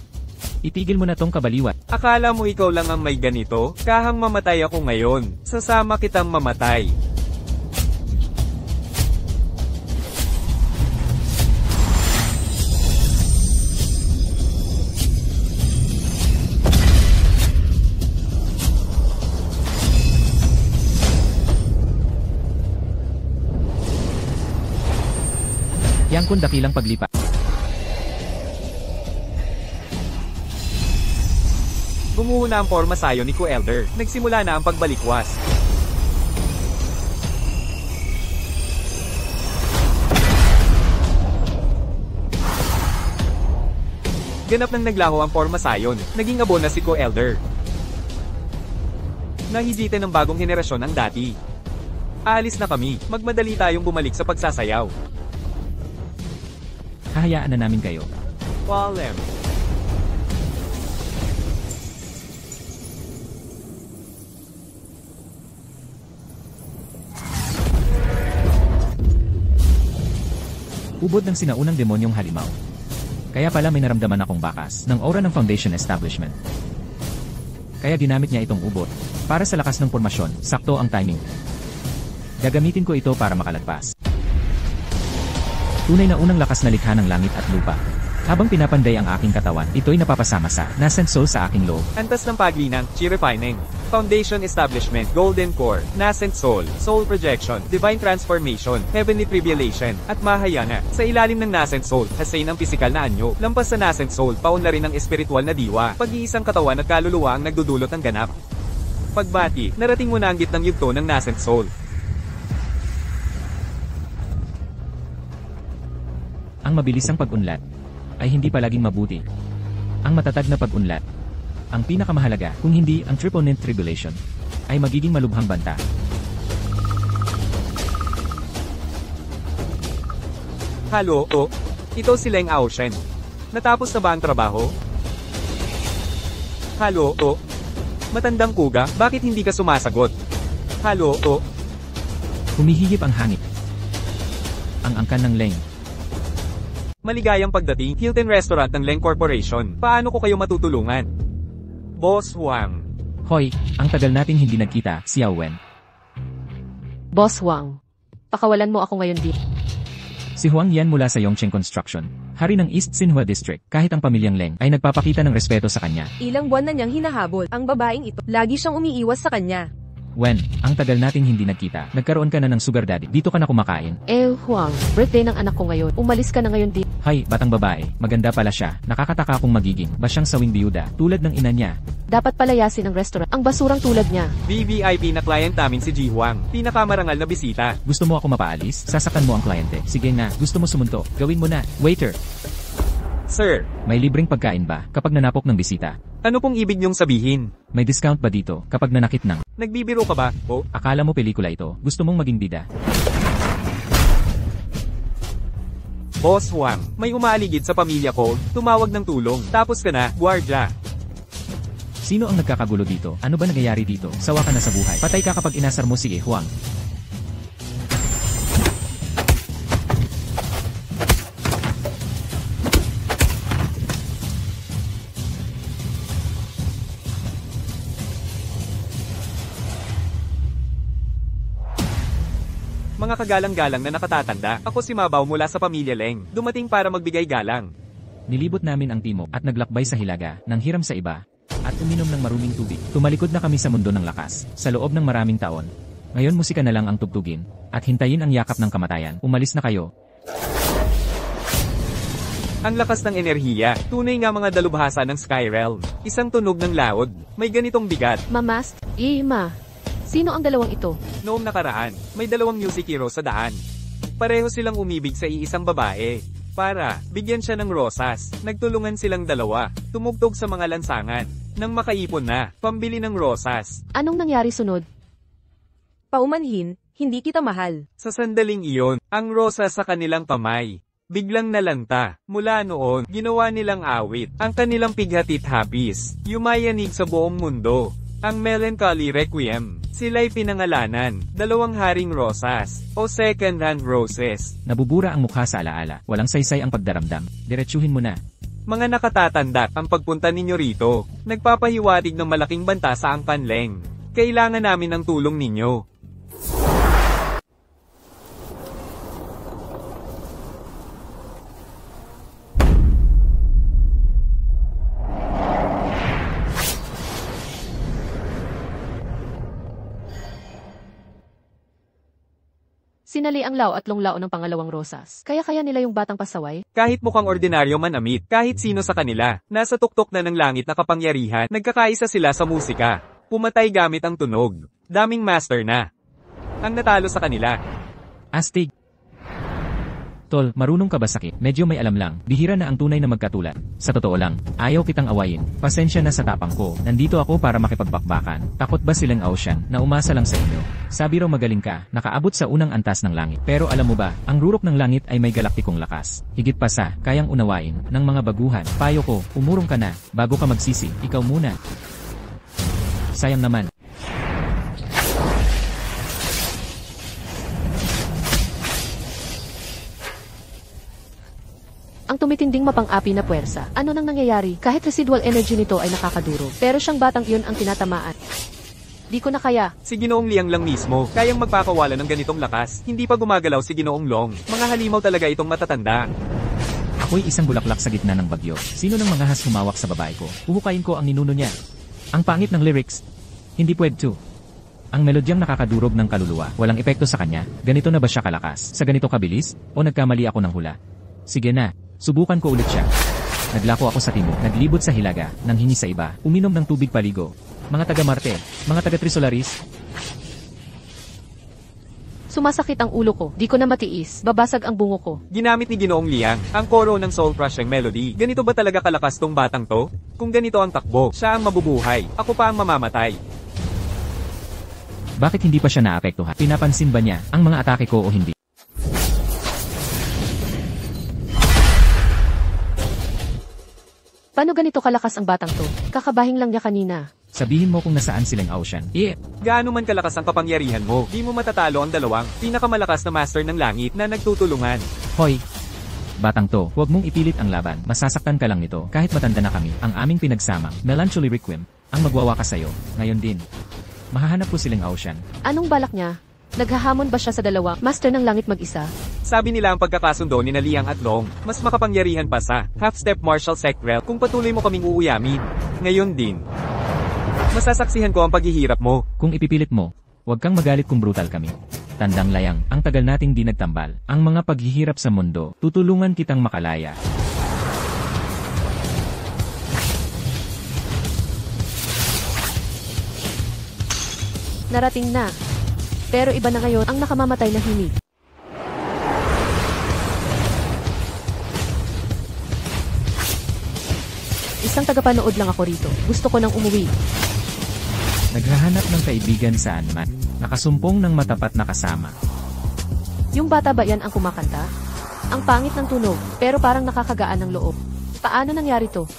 Itigil mo na tong kabaliwat. Akala mo ikaw lang ang may ganito? Kahang mamatay ako ngayon, sasama kitang mamatay. Yang kun dakilang paglipa. Gumuho na ang forma sayo ni Ko Elder. Nagsimula na ang pagbalikwas. Ganap nang naglaho ang forma sayon. Naging abo na si Ko Elder. Nahigitan ng bagong henerasyon ang dati. Aalis na kami. Magmadali tayong bumalik sa pagsasayaw. Hahayaan na namin kayo. Palem. Ubod ng sinaunang demonyong halimaw. Kaya pala may naramdaman akong bakas ng aura ng Foundation Establishment. Kaya ginamit niya itong ubod. Para sa lakas ng pormasyon, sakto ang timing. Gagamitin ko ito para makalagpas. Tunay na unang lakas na likha ng langit at lupa. Habang pinapanday ang aking katawan, ito'y napapasama sa nascent soul sa aking loob. Antas ng paglinang, chi refining. Foundation Establishment, Golden Core, Nascent Soul, Soul Projection, Divine Transformation, Heavenly Tribulation, at Mahayana. Sa ilalim ng Nascent Soul, hasain ang pisikal na anyo. Lampas sa Nascent Soul, paunlarin ang espiritual na diwa. Pag-iisang katawan at kaluluwa ang nagdudulot ng ganap. Pagbati, narating mo na ang gitnang yugto ng Nascent Soul. Ang mabilisang pag-unlad ay hindi palaging mabuti. Ang matatag na pag-unlad, ang pinakamahalaga, kung hindi ang Triple Tribulation, ay magiging malubhang banta. Halo, oh. Ito si Leng Aoshen. Natapos na ba ang trabaho? Halo, oh. Matandang kuga, bakit hindi ka sumasagot? Halo, oh. Humihigip ang hangin. Ang angkan ng Leng. Maligayang pagdating, Hilton Restaurant ng Leng Corporation. Paano ko kayo matutulungan? Boss Wang. Hoy, ang tagal nating hindi nagkita, Xiao Wen. Boss Wang. Pakawalan mo ako ngayon dito. Si Huang Yan mula sa Yongcheng Construction, hari ng East Xinhua District. Kahit ang pamilyang Leng ay nagpapakita ng respeto sa kanya. Ilang buwan na niyang hinahabol ang babaeng ito. Lagi siyang umiiwas sa kanya. Wen, ang tagal nating hindi nagkita. Nagkaroon ka na ng sugar daddy. Dito ka na kumakain. Huang, birthday ng anak ko ngayon. Umalis ka na ngayon dito. Hay, batang babae. Maganda pala siya. Nakakataka kung magiging ba siyang sawing biyuda, tulad ng ina niya. Dapat palayasin ang restaurant. Ang basurang tulad niya. VVIP na client namin si Ji Huang. Pinakamarangal na bisita. Gusto mo ako mapaalis? Sasaktan mo ang kliyente. Sige na, gusto mo sumunto. Gawin mo na. Waiter, Sir, may libreng pagkain ba kapag nanapok ng bisita? ano pong ibig niyong sabihin? May discount ba dito kapag nanakit ng? Nagbibiro ka ba? O, Akala mo pelikula ito? Gusto mong maging bida? Boss Huang, may umaaligid sa pamilya ko, tumawag ng tulong, tapos ka na, gwardya. Sino ang nagkakagulo dito? Ano ba nangyayari dito? Sawa ka na sa buhay. Patay ka kapag inasar mo si Huang. Mga kagalang-galang na nakatatanda, ako si Mabaw mula sa pamilya Leng, dumating para magbigay galang. Nilibot namin ang timog at naglakbay sa hilaga, nang hiram sa iba, at uminom ng maruming tubig. Tumalikod na kami sa mundo ng lakas, sa loob ng maraming taon. Ngayon musika na lang ang tugtugin, at hintayin ang yakap ng kamatayan. Umalis na kayo. Ang lakas ng enerhiya, tunay nga mga dalubhasa ng Sky Realm. Isang tunog ng laod, may ganitong bigat. Mamas, Ma. Sino ang dalawang ito? Noong nakaraan, may dalawang music hero sa daan. Pareho silang umibig sa iisang babae. para bigyan siya ng rosas. Nagtulungan silang dalawa, tumugtog sa mga lansangan. Nang makaipon na, pambili ng rosas. Anong nangyari sunod? Paumanhin, hindi kita mahal. Sa sandaling iyon, ang rosas sa kanilang kamay. Biglang nalanta. Mula noon, ginawa nilang awit. Ang kanilang pighatit hapis. Yumayanig sa buong mundo. Ang Melancholy Requiem. Sila'y pinangalanan, dalawang haring rosas, o second-hand roses. Nabubura ang mukha sa alaala. Walang saysay ang pagdaramdam. Diretsuhin mo na. Mga nakatatandak ang pagpunta ninyo rito. Nagpapahiwatig ng malaking banta sa Angkanleng. Kailangan namin ng tulong ninyo. Sinali ang lao at longlao ng pangalawang rosas. Kaya nila yung batang pasaway? Kahit mukhang ordinaryo manamit, kahit sino sa kanila, nasa tuktok na ng langit na kapangyarihan, nagkakaisa sila sa musika. Pumatay gamit ang tunog. Daming master na. Ang natalo sa kanila. Astig. Tol, marunong ka ba sakit? Medyo may alam lang. Bihira na ang tunay na magkatulad. Sa totoo lang, ayaw kitang awayin. Pasensya na sa tapang ko. Nandito ako para makipagbakbakan. Takot ba silang Ocean na umasa lang sa inyo? Sabi raw magaling ka, nakaabot sa unang antas ng langit. Pero alam mo ba, ang rurok ng langit ay may galaktikong lakas. Higit pa sa, kayang unawain, ng mga baguhan. Payo ko, umurong ka na, bago ka magsisi, ikaw muna. Sayang naman. Ang tumitinding mapang-api na puwersa. Ano nang nangyayari? Kahit residual energy nito ay nakakaduro. Pero siyang batang iyon ang tinatamaan. Di ko na kaya. Si Ginoong Liang lang mismo, kayang magpakawala ng ganitong lakas. Hindi pa gumagalaw si Ginoong Long. Mga halimaw talaga itong matatanda. Ako'y isang bulaklak sa gitna ng bagyo. Sino ng mga has humawak sa babae ko? Huhukayin ko ang ninuno niya. Ang pangit ng lyrics. Hindi pwede. Ang melodyang nakakadurog ng kaluluwa. Walang epekto sa kanya. Ganito na ba siya kalakas? Sa ganito kabilis? O nagkamali ako ng hula? Sige na. Subukan ko ulit siya. Naglako ako sa timog, naglibot sa hilaga, nanghingi sa iba, uminom ng tubig paligo. Mga taga-Marte, mga taga-Trisolaris. Sumasakit ang ulo ko, di ko na matiis, babasag ang bungo ko. Ginamit ni Ginoong Liang, ang koro ng soul-crushing melody. Ganito ba talaga kalakas tong batang to? Kung ganito ang takbo, siya ang mabubuhay, ako pa ang mamamatay. Bakit hindi pa siya naapektuhan? Pinapansin ba niya ang mga atake ko o hindi? Paano ganito kalakas ang batang to? Kakabahing lang niya kanina. Sabihin mo kung nasaan silang Ocean. Gaano man kalakas ang kapangyarihan mo, di mo matatalo ang dalawang pinakamalakas na master ng langit na nagtutulungan. Hoy! Batang to, huwag mong ipilit ang laban. Masasaktan ka lang nito. Kahit matanda na kami, ang aming pinagsamang Melancholy Requiem ang magwawakas sa'yo. Ngayon din. Mahahanap ko silang Ocean. Anong balak niya? Naghahamon ba siya sa dalawa, master ng langit mag-isa? Sabi nila ang pagkakasundo ni Liang at Long, mas makapangyarihan pa sa half-step martial secret kung patuloy mo kaming uuyamin. Ngayon din. Masasaksihan ko ang paghihirap mo. Kung ipipilit mo, huwag kang magalit kung brutal kami. Tandang layang, ang tagal nating di nagtambal. Ang mga paghihirap sa mundo, tutulungan kitang makalaya. Narating na. Pero iba na ngayon ang nakamamatay na himig. Isang tagapanood lang ako rito. Gusto ko nang umuwi. Naghahanap ng kaibigan saan man. Nakasumpong ng matapat na kasama. Yung bata ba yan ang kumakanta? Ang pangit ng tunog, pero parang nakakagaan ng loob. Paano nangyari to?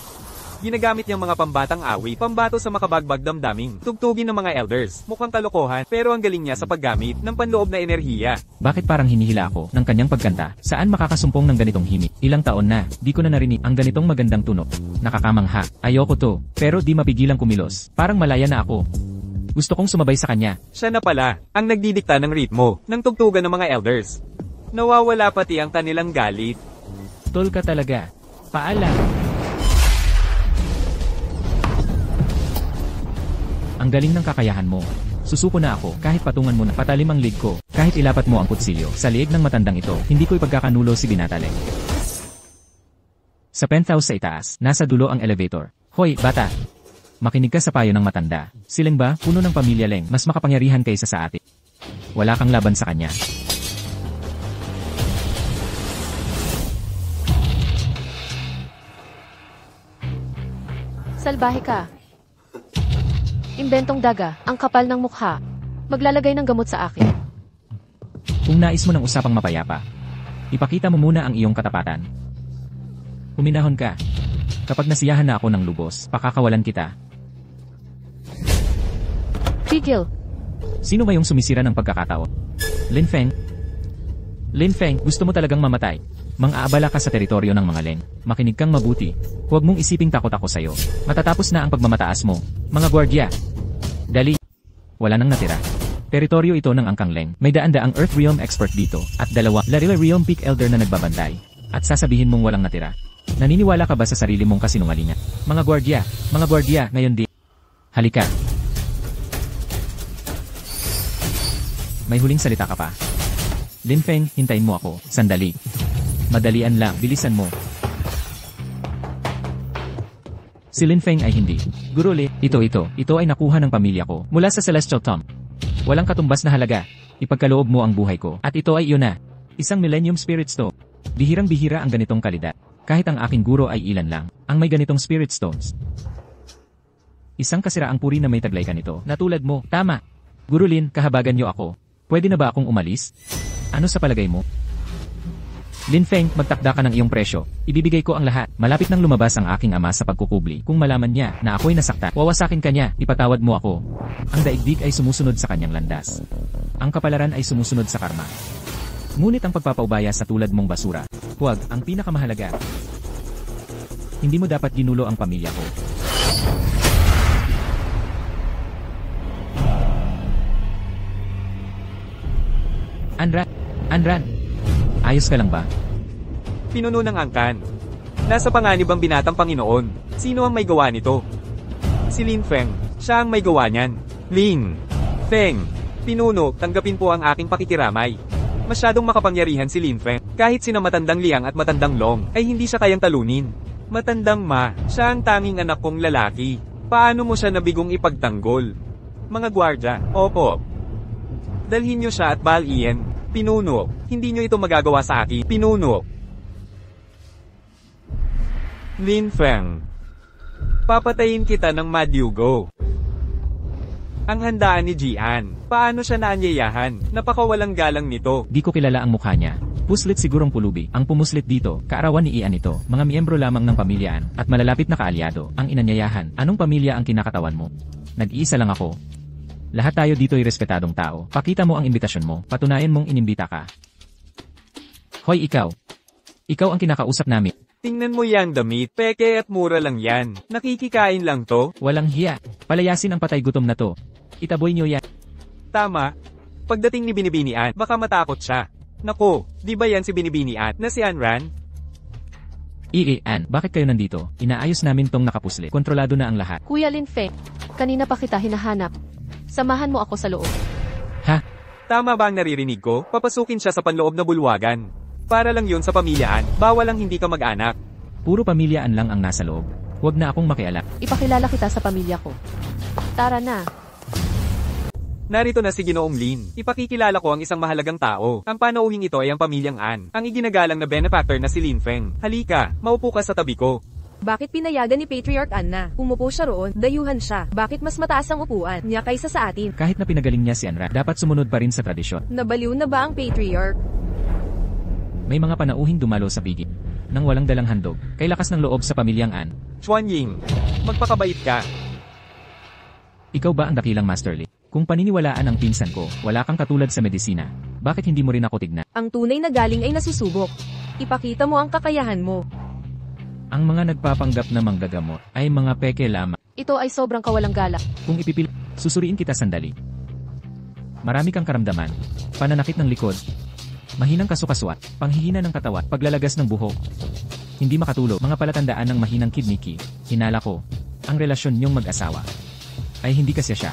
Ginagamit niyang mga pambatang awit, pambato sa makabagbag damdaming, tugtugin ng mga elders. Mukhang kalokohan, pero ang galing niya sa paggamit ng panloob na enerhiya. Bakit parang hinihila ako ng kanyang pagkanta? Saan makakasumpong ng ganitong himig? Ilang taon na, di ko na narinig ang ganitong magandang tunog. Nakakamangha. Ayoko to, pero di mapigilang kumilos. Parang malaya na ako. Gusto kong sumabay sa kanya. Siya na pala, ang nagdidikta ng ritmo, ng tugtugan ng mga elders. Nawawala pati ang kanilang galit. Tol ka talaga. Paalam. Ang galing ng kakayahan mo. Susuko na ako, kahit patungan mo na patalim ang leg ko, kahit ilapat mo ang kutsilyo sa liig ng matandang ito, hindi ko ipagkakanulo si Binataleng. Sa penthouse sa itaas, nasa dulo ang elevator. Hoy, bata! Makinig ka sa payo ng matanda. Siling ba, puno ng pamilya Leng, mas makapangyarihan kaysa sa atin. Wala kang laban sa kanya. Salbahe ka. Imbentong daga, ang kapal ng mukha. Maglalagay ng gamot sa akin. Kung nais mo ng usapang mapayapa, ipakita mo muna ang iyong katapatan. Huminahon ka. Kapag nasiyahan na ako ng lubos, pakakawalan kita. Tigil. Sino ba yung sumisira ng pagkakataon? Lin Feng? Lin Feng, gusto mo talagang mamatay? Mang-aabala ka sa teritoryo ng mga Leng. Makinig kang mabuti. Huwag mong isiping takot ako sa'yo. Matatapos na ang pagmamataas mo. Mga gwardya. Dali. Wala nang natira. Teritoryo ito ng Angkang Leng. May daan-daang Earth Realm expert dito at dalawa Larilla Realm Peak Elder na nagbabantay. At sasabihin mong walang natira. Naniniwala ka ba sa sarili mong kasinungalingan? Mga gwardya, ngayon di. Halika. May huling salita ka pa. Lin Feng, hintayin mo ako. Sandali. Madalian lang, bilisan mo. Si Lin Feng ay hindi. Guro Li, ito ay nakuha ng pamilya ko mula sa Celestial Tomb. Walang katumbas na halaga. Ipagkaloob mo ang buhay ko. At ito ay iyon na. Isang Millennium Spirit Stone. Bihirang-bihira ang ganitong kalidad. Kahit ang aking guro ay ilan lang, ang may ganitong Spirit Stones. Isang kasiraang puri na may taglay ka nito, na tulad mo. Tama. Guro Lin, kahabagan niyo ako. Pwede na ba akong umalis? Ano sa palagay mo? Lin Feng, magtakda ka ng iyong presyo. Ibibigay ko ang lahat. Malapit nang lumabas ang aking ama sa pagkukubli. Kung malaman niya na ako'y nasaktan, wawasakin ka niya, ipatawad mo ako. Ang daigdig ay sumusunod sa kanyang landas. Ang kapalaran ay sumusunod sa karma. Ngunit ang pagpapaubaya sa tulad mong basura, huwag, ang pinakamahalaga. Hindi mo dapat ginulo ang pamilya ko. Anran, ayos ka lang ba? Pinuno ng angkan. Nasa panganib ang binatang Panginoon. Sino ang may gawa nito? Si Lin Feng. Siya ang may gawa niyan. Lin Feng. Pinuno, tanggapin po ang aking pakikiramay. Masyadong makapangyarihan si Lin Feng. Kahit sina matandang Liang at matandang Long, ay hindi siya kayang talunin. Matandang Ma, siya ang tanging anak kong lalaki. Paano mo siya nabigong ipagtanggol? Mga gwardya, opo. Dalhin niyo siya at Baal Ian. Pinuno, hindi niyo ito magagawa sa akin. Pinuno. Lin Feng. Papatayin kita ng madyugo. Ang handaan ni Jian. Paano siya naanyayahan? Napakawalang galang nito. Di ko kilala ang mukha niya. Puslit sigurong pulubi. Ang pumuslit dito, kaarawan ni Ian ito. Mga miyembro lamang ng pamilyaan at malalapit na kaalyado. Ang inanyayahan. Anong pamilya ang kinakatawan mo? Nag-iisa lang ako. Lahat tayo dito'y respetadong tao. Pakita mo ang imbitasyon mo. Patunayan mong inimbita ka. Hoy ikaw. Ikaw ang kinakausap namin. Tingnan mo yang damit. Peke at mura lang yan. Nakikikain lang to. Walang hiya. Palayasin ang patay gutom na to. Itaboy niyo yan. Tama. Pagdating ni Binibinian, baka matakot siya. Nako, di ba yan si Binibinian na si Anran? An, bakit kayo nandito? Inaayos namin tong nakapuslit. Kontrolado na ang lahat. Kuya Lin Feng, kanina pa kita hinahanap. Samahan mo ako sa loob. Ha? Tama ba ang naririnig ko? Papasukin siya sa panloob na bulwagan. Para lang yun sa pamilyaan, bawal ang hindi ka mag-anak. Puro pamilyaan lang ang nasa loob. Huwag na akong makialam. Ipakilala kita sa pamilya ko. Tara na. Narito na si Ginoong Lin. Ipakikilala ko ang isang mahalagang tao. Ang panauhing ito ay ang pamilyang An. Ang iginagalang na benefactor na si Lin Feng. Halika, maupo ka sa tabi ko. Bakit pinayagan ni Patriarch Anna? Umupo siya roon, dayuhan siya. Bakit mas mataas ang upuan niya kaysa sa atin? Kahit na pinagaling niya si Anra, dapat sumunod pa rin sa tradisyon. Nabaliw na ba ang Patriarch? May mga panauhing dumalo sa piging nang walang dalang handog, kay lakas ng loob sa pamilyang An. Chuan Ying, magpakabait ka. Ikaw ba ang dakilang Master Li? Kung paniniwalaan ang pinsan ko, wala kang katulad sa medisina. Bakit hindi mo rin ako tignan? Ang tunay na galing ay nasusubok. Ipakita mo ang kakayahan mo. Ang mga nagpapanggap na manggagamot ay mga peke lamang. Ito ay sobrang kawalang galak. Kung ipipil, susuriin kita sandali. Marami kang karamdaman. Pananakit ng likod. Mahinang kasukaswat, panghihina ng katawan, paglalagas ng buhok. Hindi makatulog, mga palatandaan ng mahinang kidney key. Hinala ko, ang relasyon niyong mag-asawa ay hindi kasya siya.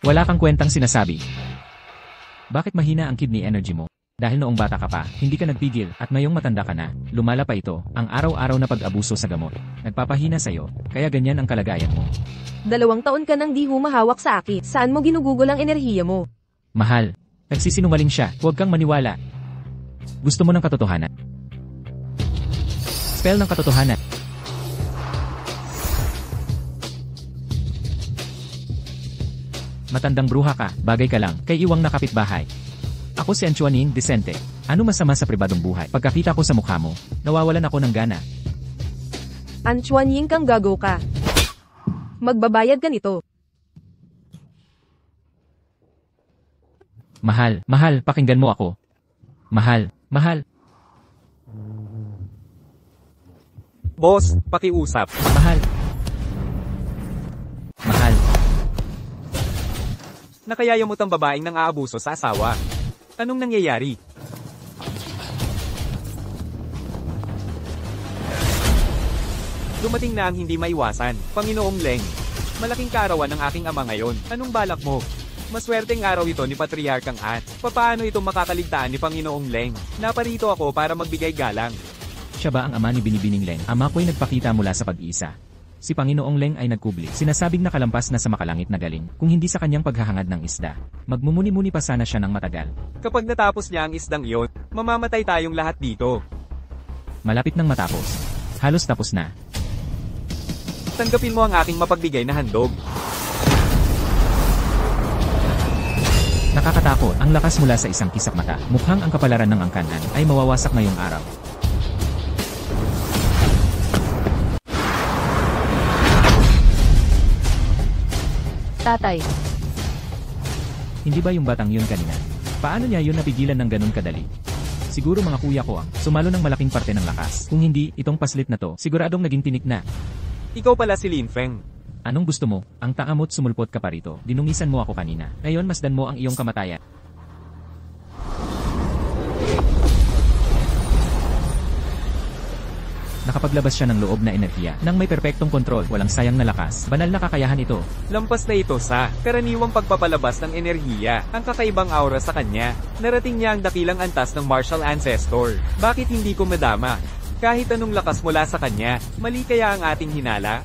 Wala kang kwentang sinasabi. Bakit mahina ang kidney energy mo? Dahil noong bata ka pa, hindi ka nagpigil at ngayong matanda ka na, lumala pa ito, ang araw-araw na pag-abuso sa gamot. Nagpapahina sa'yo, kaya ganyan ang kalagayan mo. 2 taon ka nang di humahawak sa akin. Saan mo ginugugol ang enerhiya mo? Mahal, nagsisinungaling siya, huwag kang maniwala. Gusto mo ng katotohanan? Spell ng katotohanan. Matandang bruha ka, bagay ka lang, kay iwang na kapitbahay. Ako si Anchuanin Decente. Ano masama sa pribadong buhay? Pagkakita ko sa mukha mo, nawawalan ako ng gana. Anchuanying kang gago ka. Magbabayad ka nito. Mahal, mahal, pakinggan mo ako. Mahal, mahal, Boss, pakiusap. mahal. Mahal, Nakayayamot ang babaeng nang aabuso sa asawa. Anong nangyayari? Dumating na ang hindi maiwasan. Panginoong Leng. Malaking kaarawan ng aking ama ngayon. Anong balak mo? Maswerteng araw ito ni Patriarkang At. Papaano ito makakaligtaan ni Panginoong Leng? Naparito ako para magbigay galang. siya ba ang ama ni Binibining Leng? Ama ko'y nagpakita mula sa pag-iisa. Si Panginoong Leng ay nagkubli. Sinasabing nakalampas na sa makalangit na galing, kung hindi sa kanyang paghahangad ng isda. Magmumuni-muni pa sana siya ng matagal. Kapag natapos niya ang isdang iyon, mamamatay tayong lahat dito. Malapit nang matapos. Halos tapos na. Tanggapin mo ang aking mapagbigay na handog. Nakakatakot, ang lakas mula sa isang kisap mata. Mukhang ang kapalaran ng angkanan ay mawawasak ngayong araw. Tatay, Hindi ba yung batang yun kanina? Paano niya yun napigilan ng ganun kadali? Siguro mga kuya ko ang sumalo ng malaking parte ng lakas. Kung hindi, itong paslit na to, siguradong naging tinik na. Ikaw pala si Lin Feng. Anong gusto mo? Ang taamot sumulpot ka pa rito. Dinungisan mo ako kanina. Ngayon masdan mo ang iyong kamatayan. Nakapaglabas siya ng loob na enerhiya. Nang may perpektong kontrol, walang sayang na lakas. Banal na kakayahan ito. Lampas na ito sa karaniwang pagpapalabas ng enerhiya, ang kakaibang aura sa kanya. Narating niya ang dakilang antas ng martial ancestor. Bakit hindi ko madama? Kahit anong lakas mula sa kanya, mali kaya ang ating hinala?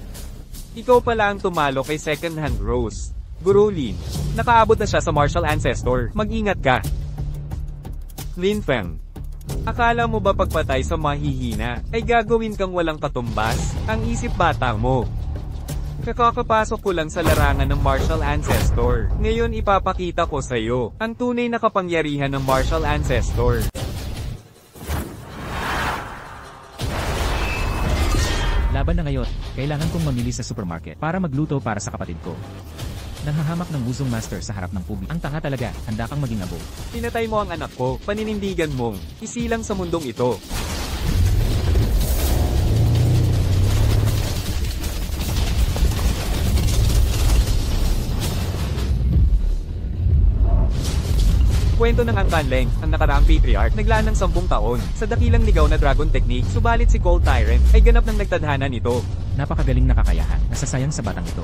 Ikaw pala ang tumalo kay Second Hand Rose. Guru Lin, nakaabot na siya sa martial ancestor. Mag-ingat ka. Lin Feng. Akala mo ba pagpatay sa mahihina, ay gagawin kang walang katumbas? Ang isip bata mo. Kakapasok ko lang sa larangan ng martial ancestor. Ngayon ipapakita ko sa iyo ang tunay na kapangyarihan ng martial ancestor. Laban na ngayon, kailangan kong mamili sa supermarket para magluto para sa kapatid ko. Nanghahamak ng Wuzong Master sa harap ng publiko. Ang tanga talaga, handa kang maging abo. Pinatay mo ang anak ko, paninindigan mong isilang sa mundong ito. Kwento ng Angkan Leng, ang nakaraang patriarch, naglaan ng 10 taon sa dakilang ligaw na dragon technique, subalit si Cold Tyrant ay ganap ng nagtadhana nito. Napakagaling na kakayahan, nasasayang sa batang ito.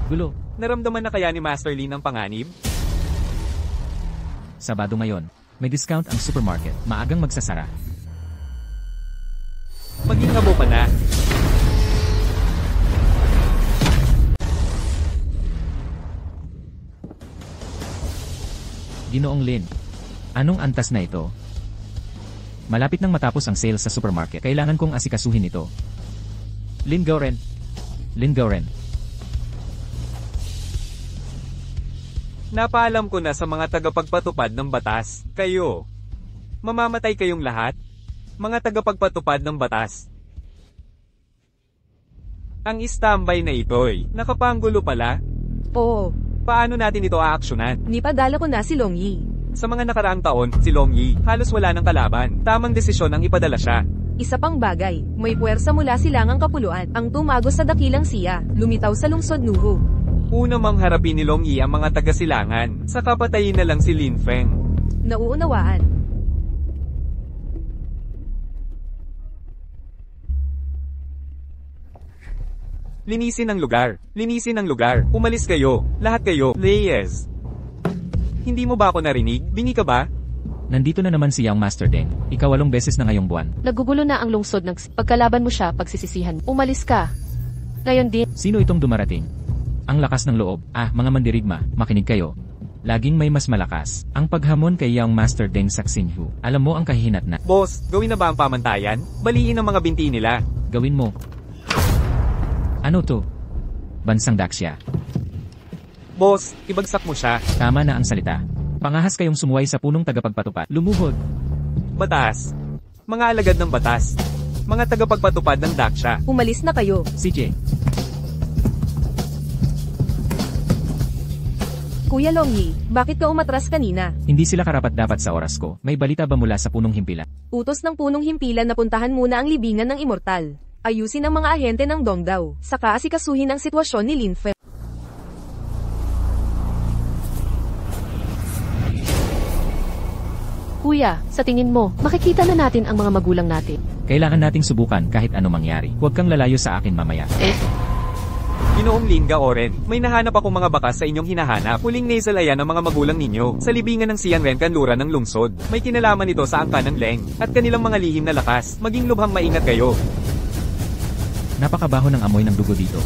Gulo, Naramdaman na kaya ni Master Lin ang panganib? Sabado ngayon, may discount ang supermarket, maagang magsasara. Maging abo ka na. Ginoong Lin, anong antas na ito? Malapit nang matapos ang sale sa supermarket, kailangan kong asikasuhin ito. Lin Gauren. Lin Gauren. Napaalam ko na sa mga tagapagpatupad ng batas, kayo. Mamamatay kayong lahat? Mga tagapagpatupad ng batas. Ang istambay na ito'y nakapanggulo pala. Oo, Paano natin ito aaksyonan? nipadala ko na si Long Yi. Sa mga nakaraang taon, si Long Yi, halos wala ng kalaban. Tamang desisyon ang ipadala siya. Isa pang bagay, may puwersa mula silangang kapuluan, ang tumagos sa dakilang siya, lumitaw sa lungsod Nuhu. Una mang harapin ni Long Yi ang mga taga-silangan, saka patayin na lang si Lin Feng. Nauunawaan. Linisin ang lugar. Linisin ang lugar. Umalis kayo. Lahat kayo. Leyes. Hindi mo ba ako narinig? Bingi ka ba? Nandito na naman si Young Master Deng, ikawalong beses na ngayong buwan. nagugulo na ang lungsod pagkalaban mo siya, pagsisisihan. Umalis ka. Ngayon din, Sino itong dumarating? Ang lakas ng loob. Mga mandirigma, makinig kayo. Laging may mas malakas. Ang paghamon kay Young Master Deng Saxinhu. Alam mo ang kahihinat na. Boss, gawin na ba ang pamantayan? Baliin ang mga binti nila. Gawin mo. Ano to? Bansang Daxia. Boss, ibagsak mo siya. Tama na ang salita. Pangahas kayong sumuway sa punong tagapagpatupad. Lumuhod. Batas. Mga alagad ng batas. Mga tagapagpatupad ng Daksha. Umalis na kayo. CJ, Kuya Longyi, bakit ka umatras kanina? hindi sila karapat-dapat sa oras ko. May balita ba mula sa punong himpilan? Utos ng punong himpilan na puntahan muna ang libingan ng immortal. Ayusin ang mga ahente ng Dongdao, saka asikasuhin ang sitwasyon ni Lin Fe. Kuya, sa tingin mo, makikita na natin ang mga magulang natin. Kailangan nating subukan kahit ano mangyari. Huwag kang lalayo sa akin mamaya. Ginoong Linga Oren, may nahanap ako mga bakas sa inyong hinahanap. Huling nasal ayan ang mga magulang ninyo. Sa libingan ng Sianren Kanluran ng lungsod. May kinalaman ito sa angka ng Leng. At kanilang mga lihim na lakas. Maging lubhang maingat kayo. Napakabaho ng amoy ng dugo dito.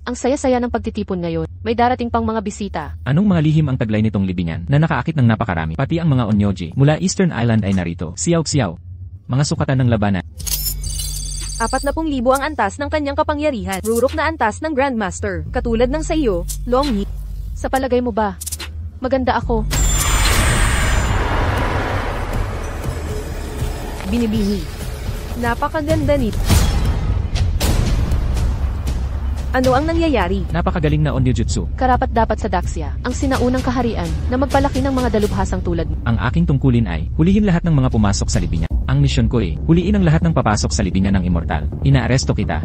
Ang saya-saya ng pagtitipon ngayon. May darating pang mga bisita. Anong mga lihim ang taglay nitong libingan na nakaakit ng napakarami? Pati ang mga onyoji mula Eastern Island ay narito. Siyaw-siyaw. Mga sukatan ng labanan. 40,000 ang antas ng kanyang kapangyarihan. Rurok na antas ng Grandmaster. Katulad ng sa iyo, Longyi. Sa palagay mo ba, maganda ako? Binibini. Napakaganda nito. Ano ang nangyayari? Napakagaling na onryojutsu. Karapat-dapat sa Daxia, ang sinaunang kaharian na magpalaki ng mga dalubhasang tulad mo. Ang aking tungkulin ay, hulihin lahat ng mga pumasok sa libingan. Ang misyon ko ay, huliin ang lahat ng papasok sa libingan ng immortal. Inaaresto kita.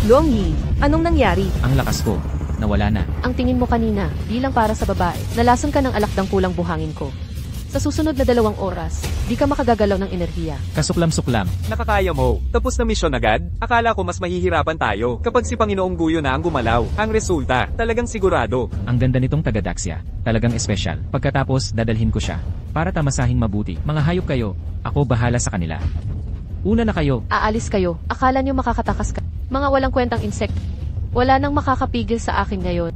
Longyi, anong nangyari? Ang lakas ko. Nawala na. Ang tingin mo kanina, bilang para sa babae, nalason ka ng alakdang pulang buhangin ko. Sa susunod na 2 oras, di ka makagagalaw ng enerhiya. Kasuklam-suklam. Nakakaya mo. Tapos na misyon agad? Akala ko mas mahihirapan tayo kapag si Panginoong Guyo na ang gumalaw. Ang resulta, talagang sigurado. Ang ganda nitong taga-Daxia. Talagang espesyal. Pagkatapos, dadalhin ko siya. Para tamasahing mabuti. Mga hayop kayo. Ako bahala sa kanila. Una na kayo. Aalis kayo, akala nyo makakatakas ka. Mga walang kwentang insect. Wala nang makakapigil sa akin ngayon.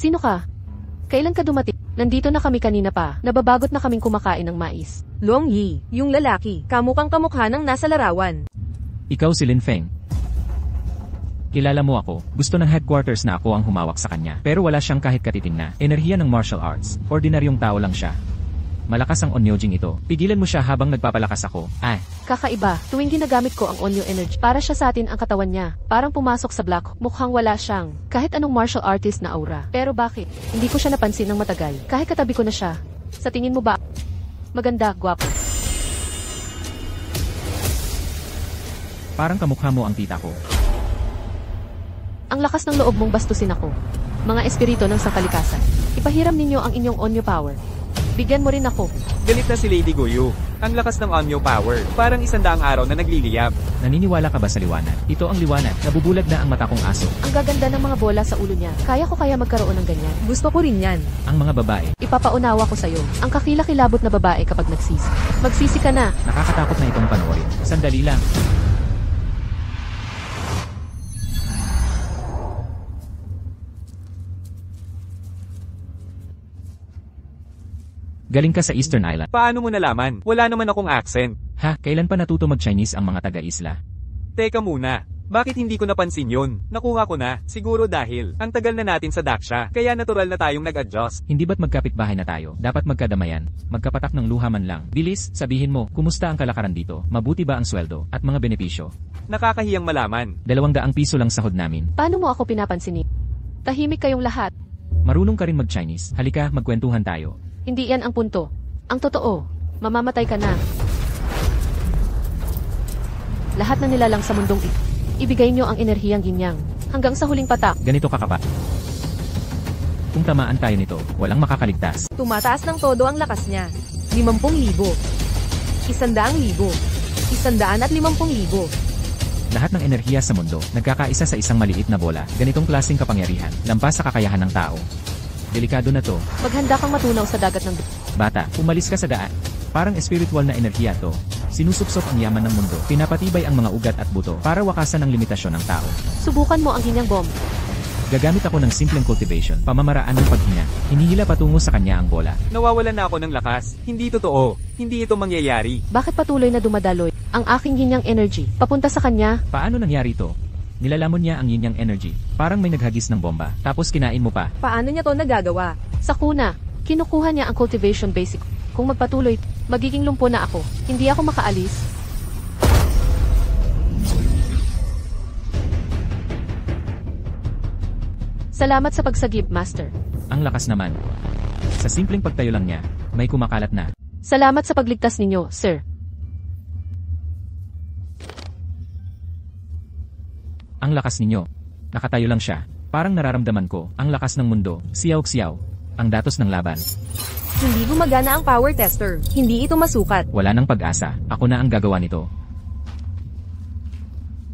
Sino ka? Kailan ka dumating? Nandito na kami kanina pa. Nababagot na kaming kumakain ng mais. Longyi, yung lalaki, kamukang kamukha ng nasa larawan. Ikaw si Lin Feng. Kilala mo ako. Gusto ng headquarters na ako ang humawak sa kanya. Pero wala siyang kahit katiting na enerhiya ng martial arts. Ordinaryong tao lang siya. Malakas ang onyojing ito. Pigilan mo siya habang nagpapalakas ako. Kakaiba, tuwing ginagamit ko ang Onyo Energy, para siya sa atin ang katawan niya. Parang pumasok sa Black Hole. Mukhang wala siyang kahit anong martial artist na aura. Pero bakit? Hindi ko siya napansin ng matagal. Kahit katabi ko na siya. Sa tingin mo ba? Maganda, gwapo. Parang kamukha mo ang tita ko. Ang lakas ng loob mong bastusin ako. Mga espiritu ng sangkalikasan. Ipahiram ninyo ang inyong Onyo power. Bigyan mo rin ako. Galit na si Lady Guyo. Ang lakas ng Onyo power. Parang 100 araw na nagliliyab. Naniniwala ka ba sa liwanag? Ito ang liwanag. Nabubulag na ang mata kong aso. Ang gaganda ng mga bola sa ulo niya. Kaya ko kaya magkaroon ng ganyan? Gusto ko rin yan. Ang mga babae. Ipapaunawa ko sa'yo. Ang kakilakilabot na babae kapag nagsisi. Magsisi ka na. Nakakatakot na itong panoorin. Sandali lang. Galing ka sa Eastern Island. Paano mo nalaman? Wala naman akong accent. Ha? Kailan pa natuto mag-Chinese ang mga taga-isla? Teka muna. Bakit hindi ko napansin yun? Nakuha ko na. Siguro dahil ang tagal na natin sa Daksha. Kaya natural na tayong nag-adjust. Hindi ba't magkapitbahay na tayo? Dapat magkadamayan. Magkapatak ng luha man lang. Bilis, sabihin mo, kumusta ang kalakaran dito? Mabuti ba ang sweldo? At mga benepisyo? Nakakahiyang malaman. 200 piso lang sahod namin. Paano mo ako pinapansinin? Tahimik kayong lahat. Marunong ka rin mag-Chinese. Halika, magkwentuhan tayo. Hindi yan ang punto. Ang totoo, mamamatay ka na. Lahat na nilalang sa mundong ito. Ibigay nyo ang enerhiyang ginyang. Hanggang sa huling patak. Ganito kakapa. Kung tamaan tayo nito, walang makakaligtas. Tumataas ng todo ang lakas niya. 50,000. 100,000. 150,000. Lahat ng enerhiya sa mundo, nagkakaisa sa isang maliit na bola. Ganitong klaseng kapangyarihan, lampas sa kakayahan ng tao. Delikado na to. Maghanda kang matunaw sa dagat ng Bata, umalis ka sa daan. Parang espiritual na enerhiya to. Sinusupsop ang yaman ng mundo. Pinapatibay ang mga ugat at buto para wakasan ang limitasyon ng tao. Subukan mo ang ginyang bomb. Gagamit ako ng simpleng cultivation, pamamaraan ng paghinga. Hinihila patungo sa kanya ang bola. Nawawalan na ako ng lakas. Hindi totoo. Hindi ito mangyayari. Bakit patuloy na dumadaloy ang aking yinyang energy papunta sa kanya? Paano nangyari ito? Nilalamon niya ang yin yang energy. Parang may naghagis ng bomba. Tapos kinain mo pa. Paano niya to nagagawa? Sa kuna, kinukuha niya ang cultivation basic. Kung magpatuloy, magiging lumpo na ako. Hindi ako makaalis. Salamat sa pagsagip, Master. Ang lakas naman. Sa simpleng pagtayo lang niya, may kumakalat na. Salamat sa pagligtas ninyo, Sir. Ang lakas ninyo. Nakatayo lang siya. Parang nararamdaman ko, ang lakas ng mundo, siyaw-siyaw. Ang datos ng laban. Hindi gumagana ang power tester. Hindi ito masukat. Wala nang pag-asa. Ako na ang gagawa nito.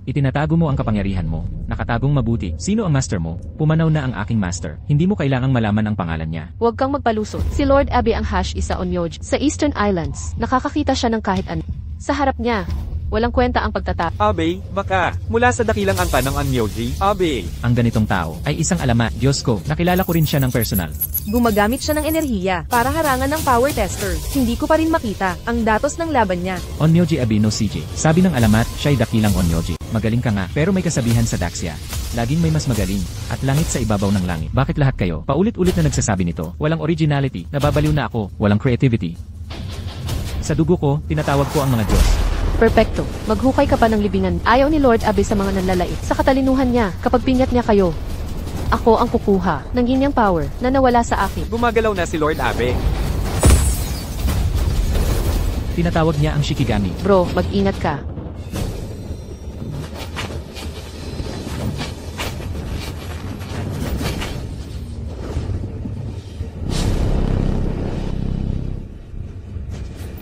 Itinatago mo ang kapangyarihan mo. Nakatagong mabuti. Sino ang master mo? Pumanaw na ang aking master. Hindi mo kailangang malaman ang pangalan niya. Huwag kang magpalusot. Si Lord Abe ang hash isa Onmyoji sa Eastern Islands. Nakakakita siya ng kahit ano. Sa harap niya, walang kwenta ang pagtatap. Abe, baka. Mula sa dakilang angka ng Onmyoji. Abe. Ang ganitong tao ay isang alamat. Diyos ko, nakilala ko rin siya ng personal. Gumagamit siya ng enerhiya para harangan ng power tester. Hindi ko pa rin makita ang datos ng laban niya. Onmyoji Abino CJ. Sabi ng alamat, siya'y dakilang Onmyoji. Magaling ka nga, pero may kasabihan sa Daxia. Laging may mas magaling, at langit sa ibabaw ng langit. Bakit lahat kayo, paulit-ulit na nagsasabi nito? Walang originality, nababaliw na ako, walang creativity. Sa dugo ko, tinatawag ko ang mga Diyos. Perpekto. Maghukay ka pa ng libingan. Ayaw ni Lord Abe sa mga nanlalait. Sa katalinuhan niya, kapag pinyat niya kayo, ako ang kukuha ng ginyang power na nawala sa akin. Gumagalaw na si Lord Abe. Tinatawag niya ang Shikigami. Bro, mag-ingat ka.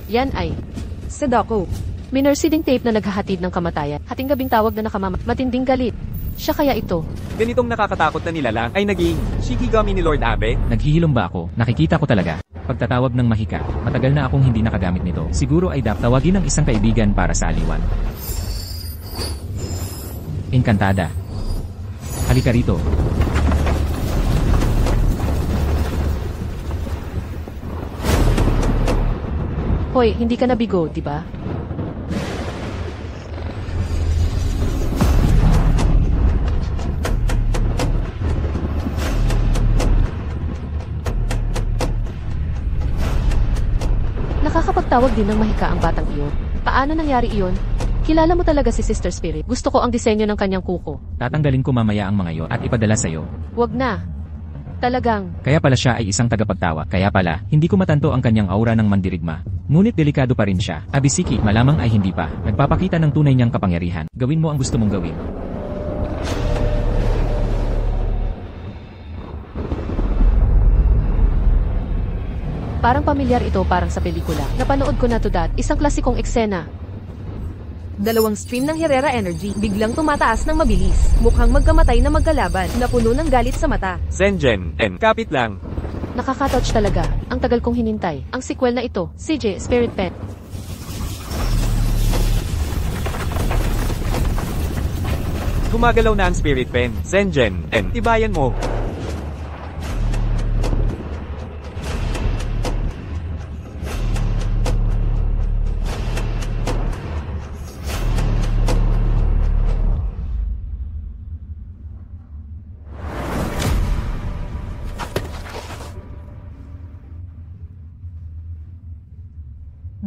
Yan ay Sadako. minor-seeding tape na naghahatid ng kamatayan. Hating gabing tawag na matinding galit. Siya kaya ito. Ganitong nakakatakot na nilalang ay naging Shikigami ni Lord Abe. Naghihilom ba ako? Nakikita ko talaga. Pagtatawag ng mahika, matagal na akong hindi nakagamit nito. Siguro ay tawagin ng isang kaibigan para sa aliwan. Encantada. Halika rito. Hoy, hindi ka nabigo, di ba? Nakakapagtawag din ng mahika ang batang iyon. Paano nangyari iyon? Kilala mo talaga si Sister Spirit. Gusto ko ang disenyo ng kanyang kuko. Tatanggalin ko mamaya ang mga yon at ipadala sa'yo. Wag na. Talagang, Kaya pala siya ay isang tagapagtawa. Kaya pala, hindi ko matanto ang kanyang aura ng mandirigma. Ngunit delikado pa rin siya. Abisiki, malamang ay hindi pa. Nagpapakita ng tunay niyang kapangyarihan. Gawin mo ang gusto mong gawin. parang pamilyar ito parang sa pelikula. Napanood ko na to that, isang klasikong eksena. Dalawang stream ng Herrera Energy, biglang tumataas ng mabilis. Mukhang magkamatay na magkalaban, na puno ng galit sa mata. Zengen, kapit lang. Nakaka-touch talaga. Ang tagal kong hinintay. Ang sequel na ito, CJ Spirit Pen. Gumagalaw na ang Spirit Pen. Zengen, tibayan mo.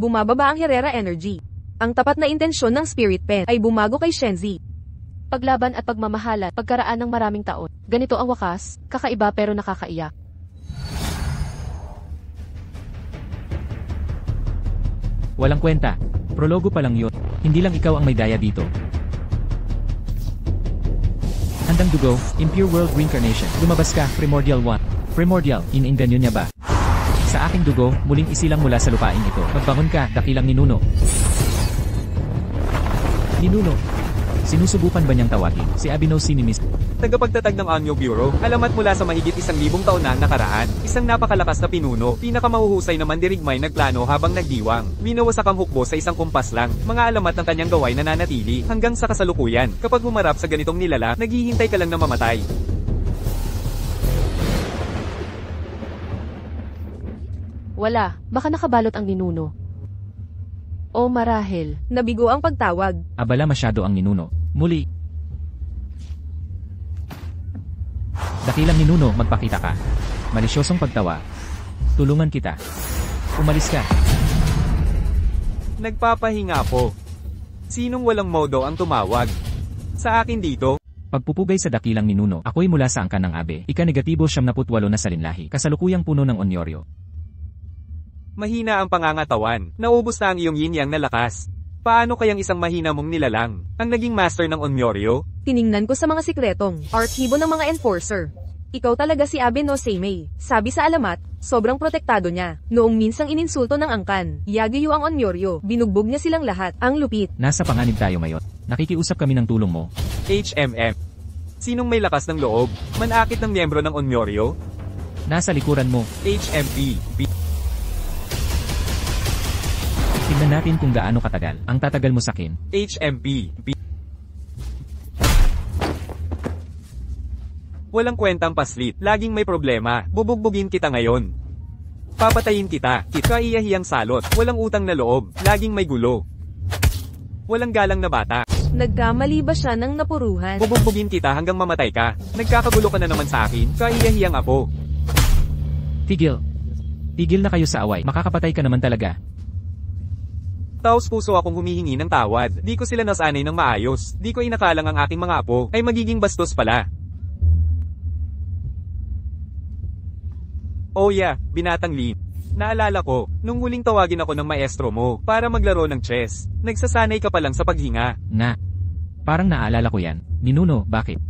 Bumababa ang Herrera Energy. Ang tapat na intensyon ng Spirit Pen ay bumago kay Shenzi. Paglaban at pagmamahalan, pagkaraan ng maraming taon. Ganito ang wakas, kakaiba pero nakakaiyak. Walang kwenta. Prologo pa lang yun. Hindi lang ikaw ang may daya dito. Handang dugo, Impure World Reincarnation. Lumabas ka, Primordial 1. Primordial, iniinganyo niya ba? Sa aking dugo, muling isilang mula sa lupain ito. Magbangon ka, dakilang ninuno. Ninuno. Sinusubukan ba niyang tawagin si Abino Sinimis? Tagapagtatag ng Anyo Bureau, alamat mula sa mahigit 1,000 taon na nakaraan. Isang napakalakas na pinuno, pinakamahuhusay na mandirigmay nagplano habang nagdiwang. Winawasak ang hukbo sa isang kumpas lang. Mga alamat ng kanyang gaway na nanatili hanggang sa kasalukuyan. Kapag humarap sa ganitong nilala, naghihintay ka lang na mamatay. Wala, baka nakabalot ang ninuno. O marahil. Nabigo ang pagtawag. Abala masyado ang ninuno. Muli. Dakilang ninuno, magpakita ka. Malisyosong pagtawa. Tulungan kita. Umalis ka. Nagpapahinga po. Sinong walang modo ang tumawag? Sa akin dito? Pagpupugay sa dakilang ninuno, ako'y mula sa angkan ng abe. Ika-negatibo 78 na salinlahi. Kasalukuyang puno ng onyoryo. Mahina ang pangangatawan. Naubos na ang iyong yin-yang na lakas. Paano kayang isang mahina mong nilalang ang naging master ng onyoryo? Tiningnan ko sa mga sikretong archibo ng mga enforcer. Ikaw talaga si Abe no Seimei. Sabi sa alamat, sobrang protektado niya. Noong minsang ininsulto ng angkan, Yagyu ang onyoryo, binugbog niya silang lahat. Ang lupit. Nasa panganib tayo ngayon. Nakikiusap kami ng tulong mo. HMM. Sinong may lakas ng loob? Manakit ng miyembro ng onyoryo? Nasa likuran mo. HMP. Tignan natin kung gaano katagal. Ang tatagal mo sakin. HMP. Walang kwentang paslit. Laging may problema. Bubugbugin kita ngayon. Papatayin kita. Kaiyahiyang salot. Walang utang na loob. Laging may gulo. Walang galang na bata. Nagkamali ba siya ng napuruhan? Bubugbugin kita hanggang mamatay ka. Nagkakagulo ka na naman sa akin. Kaiyahiyang apo. Tigil. Tigil na kayo sa away. Makakapatay ka naman talaga. Taos puso akong humihingi ng tawad. Di ko sila nasanay ng maayos. Di ko inakalang ang aking mga apo ay magiging bastos pala. Oh yeah, Binatang Lin. Naalala ko, nung huling tawagin ako ng maestro mo para maglaro ng chess, nagsasanay ka pa lang sa paghinga. Nga. Parang naalala ko yan. Ninuno, bakit?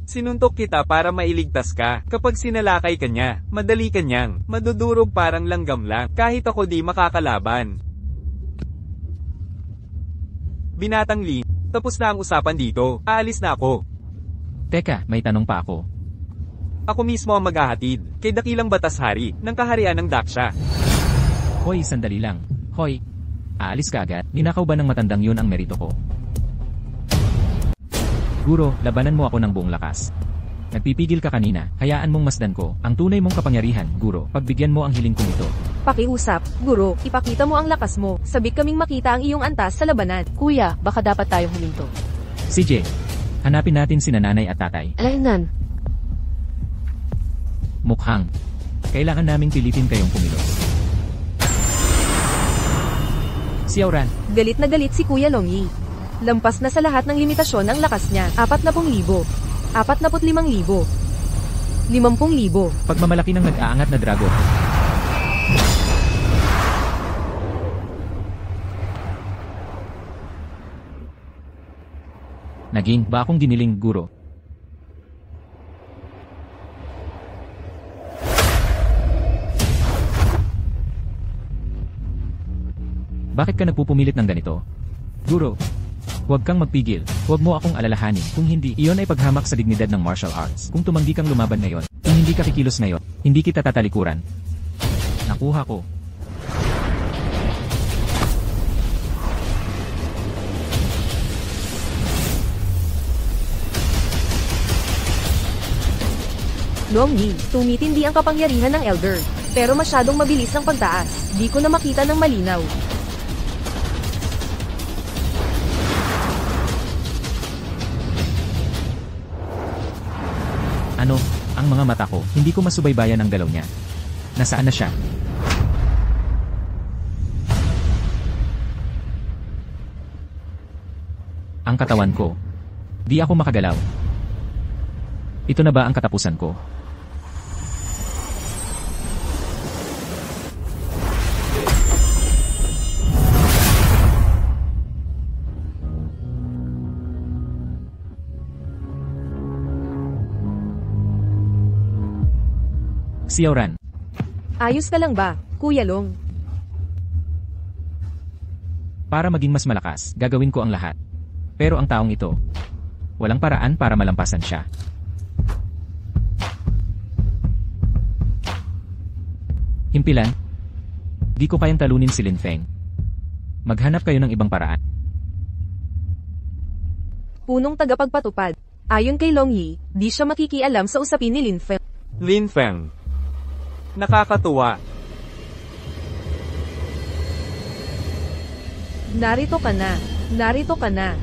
Sinuntok kita para mailigtas ka. Kapag sinalakay ka niya, madali ka niyang madudurog parang langgam lang. Kahit ako di makakalaban. Binatang Lin, tapos na ang usapan dito. Aalis na ako. Teka, may tanong pa ako. Ako mismo ang maghahatid kay dakilang batas-hari ng kaharian ng Daksha. Hoy, sandali lang. Hoy, aalis ka agad? Ninakaw ba ng matandang yun ang merito ko? Guro, labanan mo ako ng buong lakas. Nagpipigil ka kanina, hayaan mong masdan ko ang tunay mong kapangyarihan, Guro. Pagbigyan mo ang hiling kong ito. Pakiusap, guro, ipakita mo ang lakas mo. Sabik kaming makita ang iyong antas sa labanan. Kuya, baka dapat tayong huminto. CJ, hanapin natin si nanay at tatay. Alaynan. Mukhang. Kailangan naming pilitin kayong kumilos. Xiaoran, Galit na galit si Kuya Longyi. Lampas na sa lahat ng limitasyon ang lakas niya. 40,000. 45,000. 50,000. pagmamalaki ng nag-aangat na dragon. Naging ba akong giniling, Guro? Bakit ka nagpupumilit ng ganito? Guro, huwag kang magpigil. Huwag mo akong alalahanin. Kung hindi, iyon ay paghamak sa dignidad ng martial arts. Kung tumanggi kang lumaban ngayon, kung hindi ka kikilos ngayon, hindi kita tatalikuran. Nakuha ko. Longyi, tumitindi ang kapangyarihan ng Elder. Pero masyadong mabilis ang pagtaas. Di ko na makita ng malinaw. Ano, ang mga mata ko, hindi ko masubaybayan ang galaw niya. Nasaan na siya? Ang katawan ko. Di ako makagalaw. Ito na ba ang katapusan ko? Xiaoran, Ayos ka lang ba, Kuya Long? para maging mas malakas, gagawin ko ang lahat. Pero ang taong ito, walang paraan para malampasan siya. Himpilan, di ko kayang talunin si Lin Feng. Maghanap kayo ng ibang paraan. Punong tagapagpatupad. Ayon kay Longyi, di siya makikialam sa usapin ni Lin Feng. Lin Feng. Nakakatuwa. Narito ka na. Narito ka na.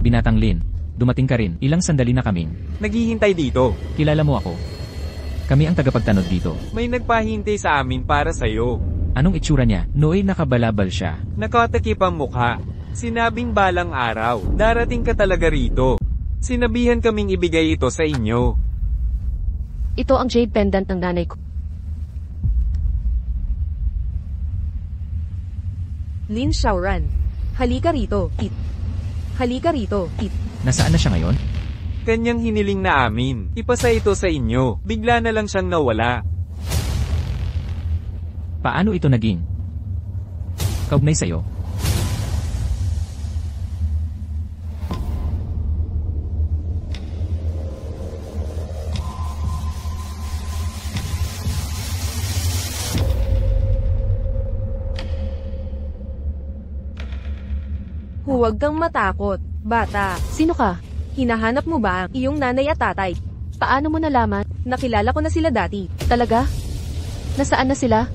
Binatang Lin, dumating ka rin. Ilang sandali na kaming. Naghihintay dito. Kilala mo ako. Kami ang tagapagtanod dito. May nagpahintay sa amin para sa'yo. Anong itsura niya? Nooy nakabalabal siya. Nakatakip ang mukha. Sinabing balang araw, darating ka talaga rito. Sinabihan kaming ibigay ito sa inyo. Ito ang jade pendant ng nanay ko. Lin Xiaoran. Halika rito. Halika rito. Nasaan na siya ngayon? Kanyang hiniling na amin. Ipasa ito sa inyo. Bigla na lang siyang nawala. Paano ito naging? Kaugnay sa'yo? Huwag kang matakot, bata. Sino ka? Hinahanap mo ba ang iyong nanay at tatay? Paano mo nalaman? Nakilala ko na sila dati. Talaga? Nasaan na sila?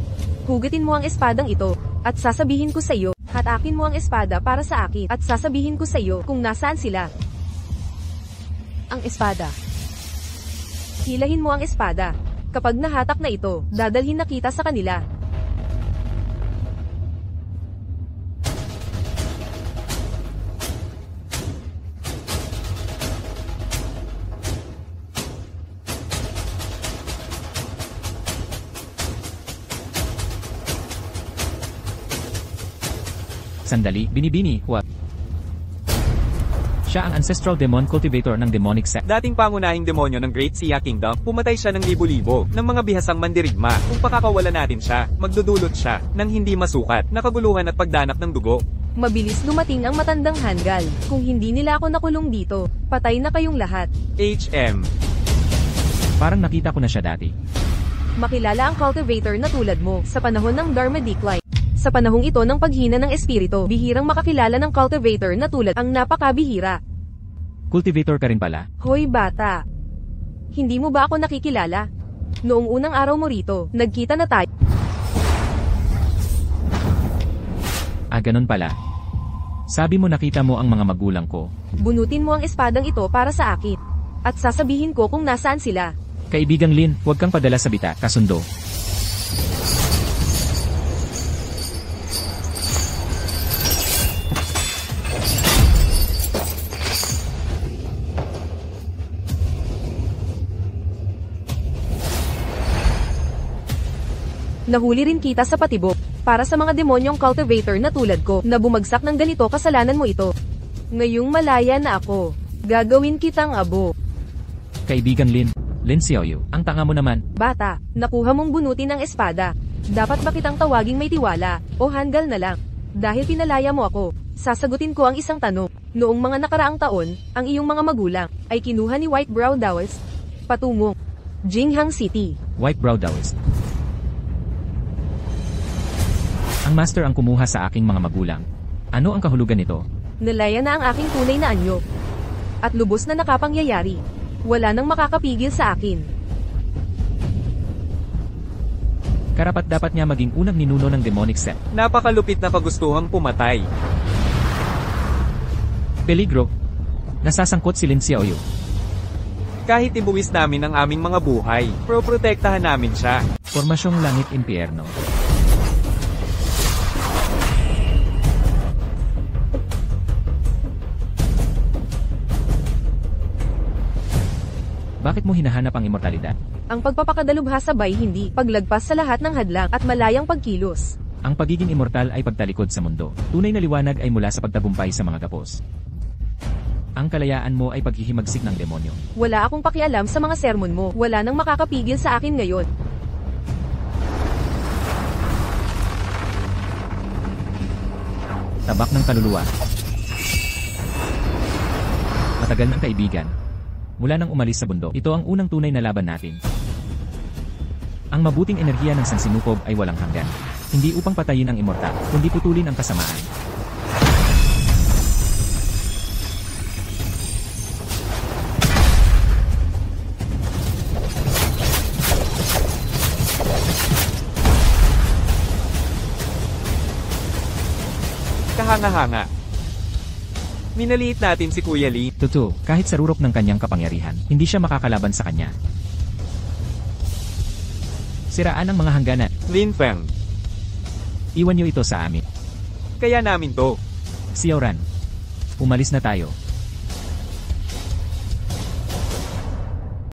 Hugutin mo ang espadang ito, at sasabihin ko sa iyo. Hatakin mo ang espada para sa akin, at sasabihin ko sa iyo kung nasaan sila. Ang espada. Hilahin mo ang espada. Kapag nahatak na ito, dadalhin na kita sa kanila. Sandali, binibini, what? Siya ang ancestral demon cultivator ng demonic sect. Dating pangunahing demonyo ng Great Xia Kingdom, pumatay siya ng libo-libo ng mga bihasang mandirigma. Kung pakakawala natin siya, magdudulot siya ng hindi masukat, nakaguluhan at pagdanak ng dugo. Mabilis dumating ang matandang Hangal. Kung hindi nila ako nakulong dito, patay na kayong lahat. HM. Parang nakita ko na siya dati. Makilala ang cultivator na tulad mo sa panahon ng Dharma Decline. Sa panahong ito ng paghina ng espiritu, bihirang makakilala ng cultivator na tulad ang napakabihira. Cultivator ka rin pala. Hoy bata! Hindi mo ba ako nakikilala? Noong unang araw mo rito, nagkita na tayo. Ah, ganun pala. Sabi mo nakita mo ang mga magulang ko. Bunutin mo ang espadang ito para sa akin. At sasabihin ko kung nasaan sila. Kaibigang Lin, huwag kang padala sa bita, kasundo. Nahuli rin kita sa patibok. Para sa mga demonyong cultivator na tulad ko na bumagsak ng ganito, kasalanan mo ito. Ngayong malaya na ako, gagawin kitang abo. Kaibigang Lin Xiaoyu, ang tanga mo naman. Bata, nakuha mong bunutin ang espada. Dapat ba kitang tawaging may tiwala, o Hangal na lang? Dahil pinalaya mo ako, sasagutin ko ang isang tanong. Noong mga nakaraang taon, ang iyong mga magulang ay kinuha ni White Brow Daoist patungong Jinghang City. White Brow Daoist. Ang master ang kumuha sa aking mga magulang. Ano ang kahulugan nito? Nalaya na ang aking tunay na anyo. At lubos na nakapangyayari. Wala nang makakapigil sa akin. Karapat-dapat niya maging unang ninuno ng demonic sect. Napakalupit na kagustuhang pumatay. Peligro. Nasasangkot si Lin Xiaoyu. Kahit ibuwis namin ang aming mga buhay, proprotektahan namin siya. Formasyong Langit Impyerno. Bakit mo hinahanap ang immortalidad? Ang pagpapakadalubhasa ba'y hindi paglagpas sa lahat ng hadlang at malayang pagkilos. Ang pagiging immortal ay pagtalikod sa mundo. Tunay na liwanag ay mula sa pagtagumpay sa mga gapos. Ang kalayaan mo ay paghihimagsik ng demonyo. Wala akong pakialam sa mga sermon mo. Wala nang makakapigil sa akin ngayon. Tabak ng kaluluwa. Matagal ng kaibigan. Mula nang umalis sa bundok, ito ang unang tunay na laban natin. Ang mabuting enerhiya ng sansinukob ay walang hanggan. Hindi upang patayin ang immortal, kundi putulin ang kasamaan. kahanga-hanga. Minaliit natin si Kuya Lee. Totoo, kahit sa rurok ng kanyang kapangyarihan, hindi siya makakalaban sa kanya. Siraan ang mga hangganan. Lin Feng. Iwan niyo ito sa amin. Kaya namin to. Xiaoran. Umalis na tayo.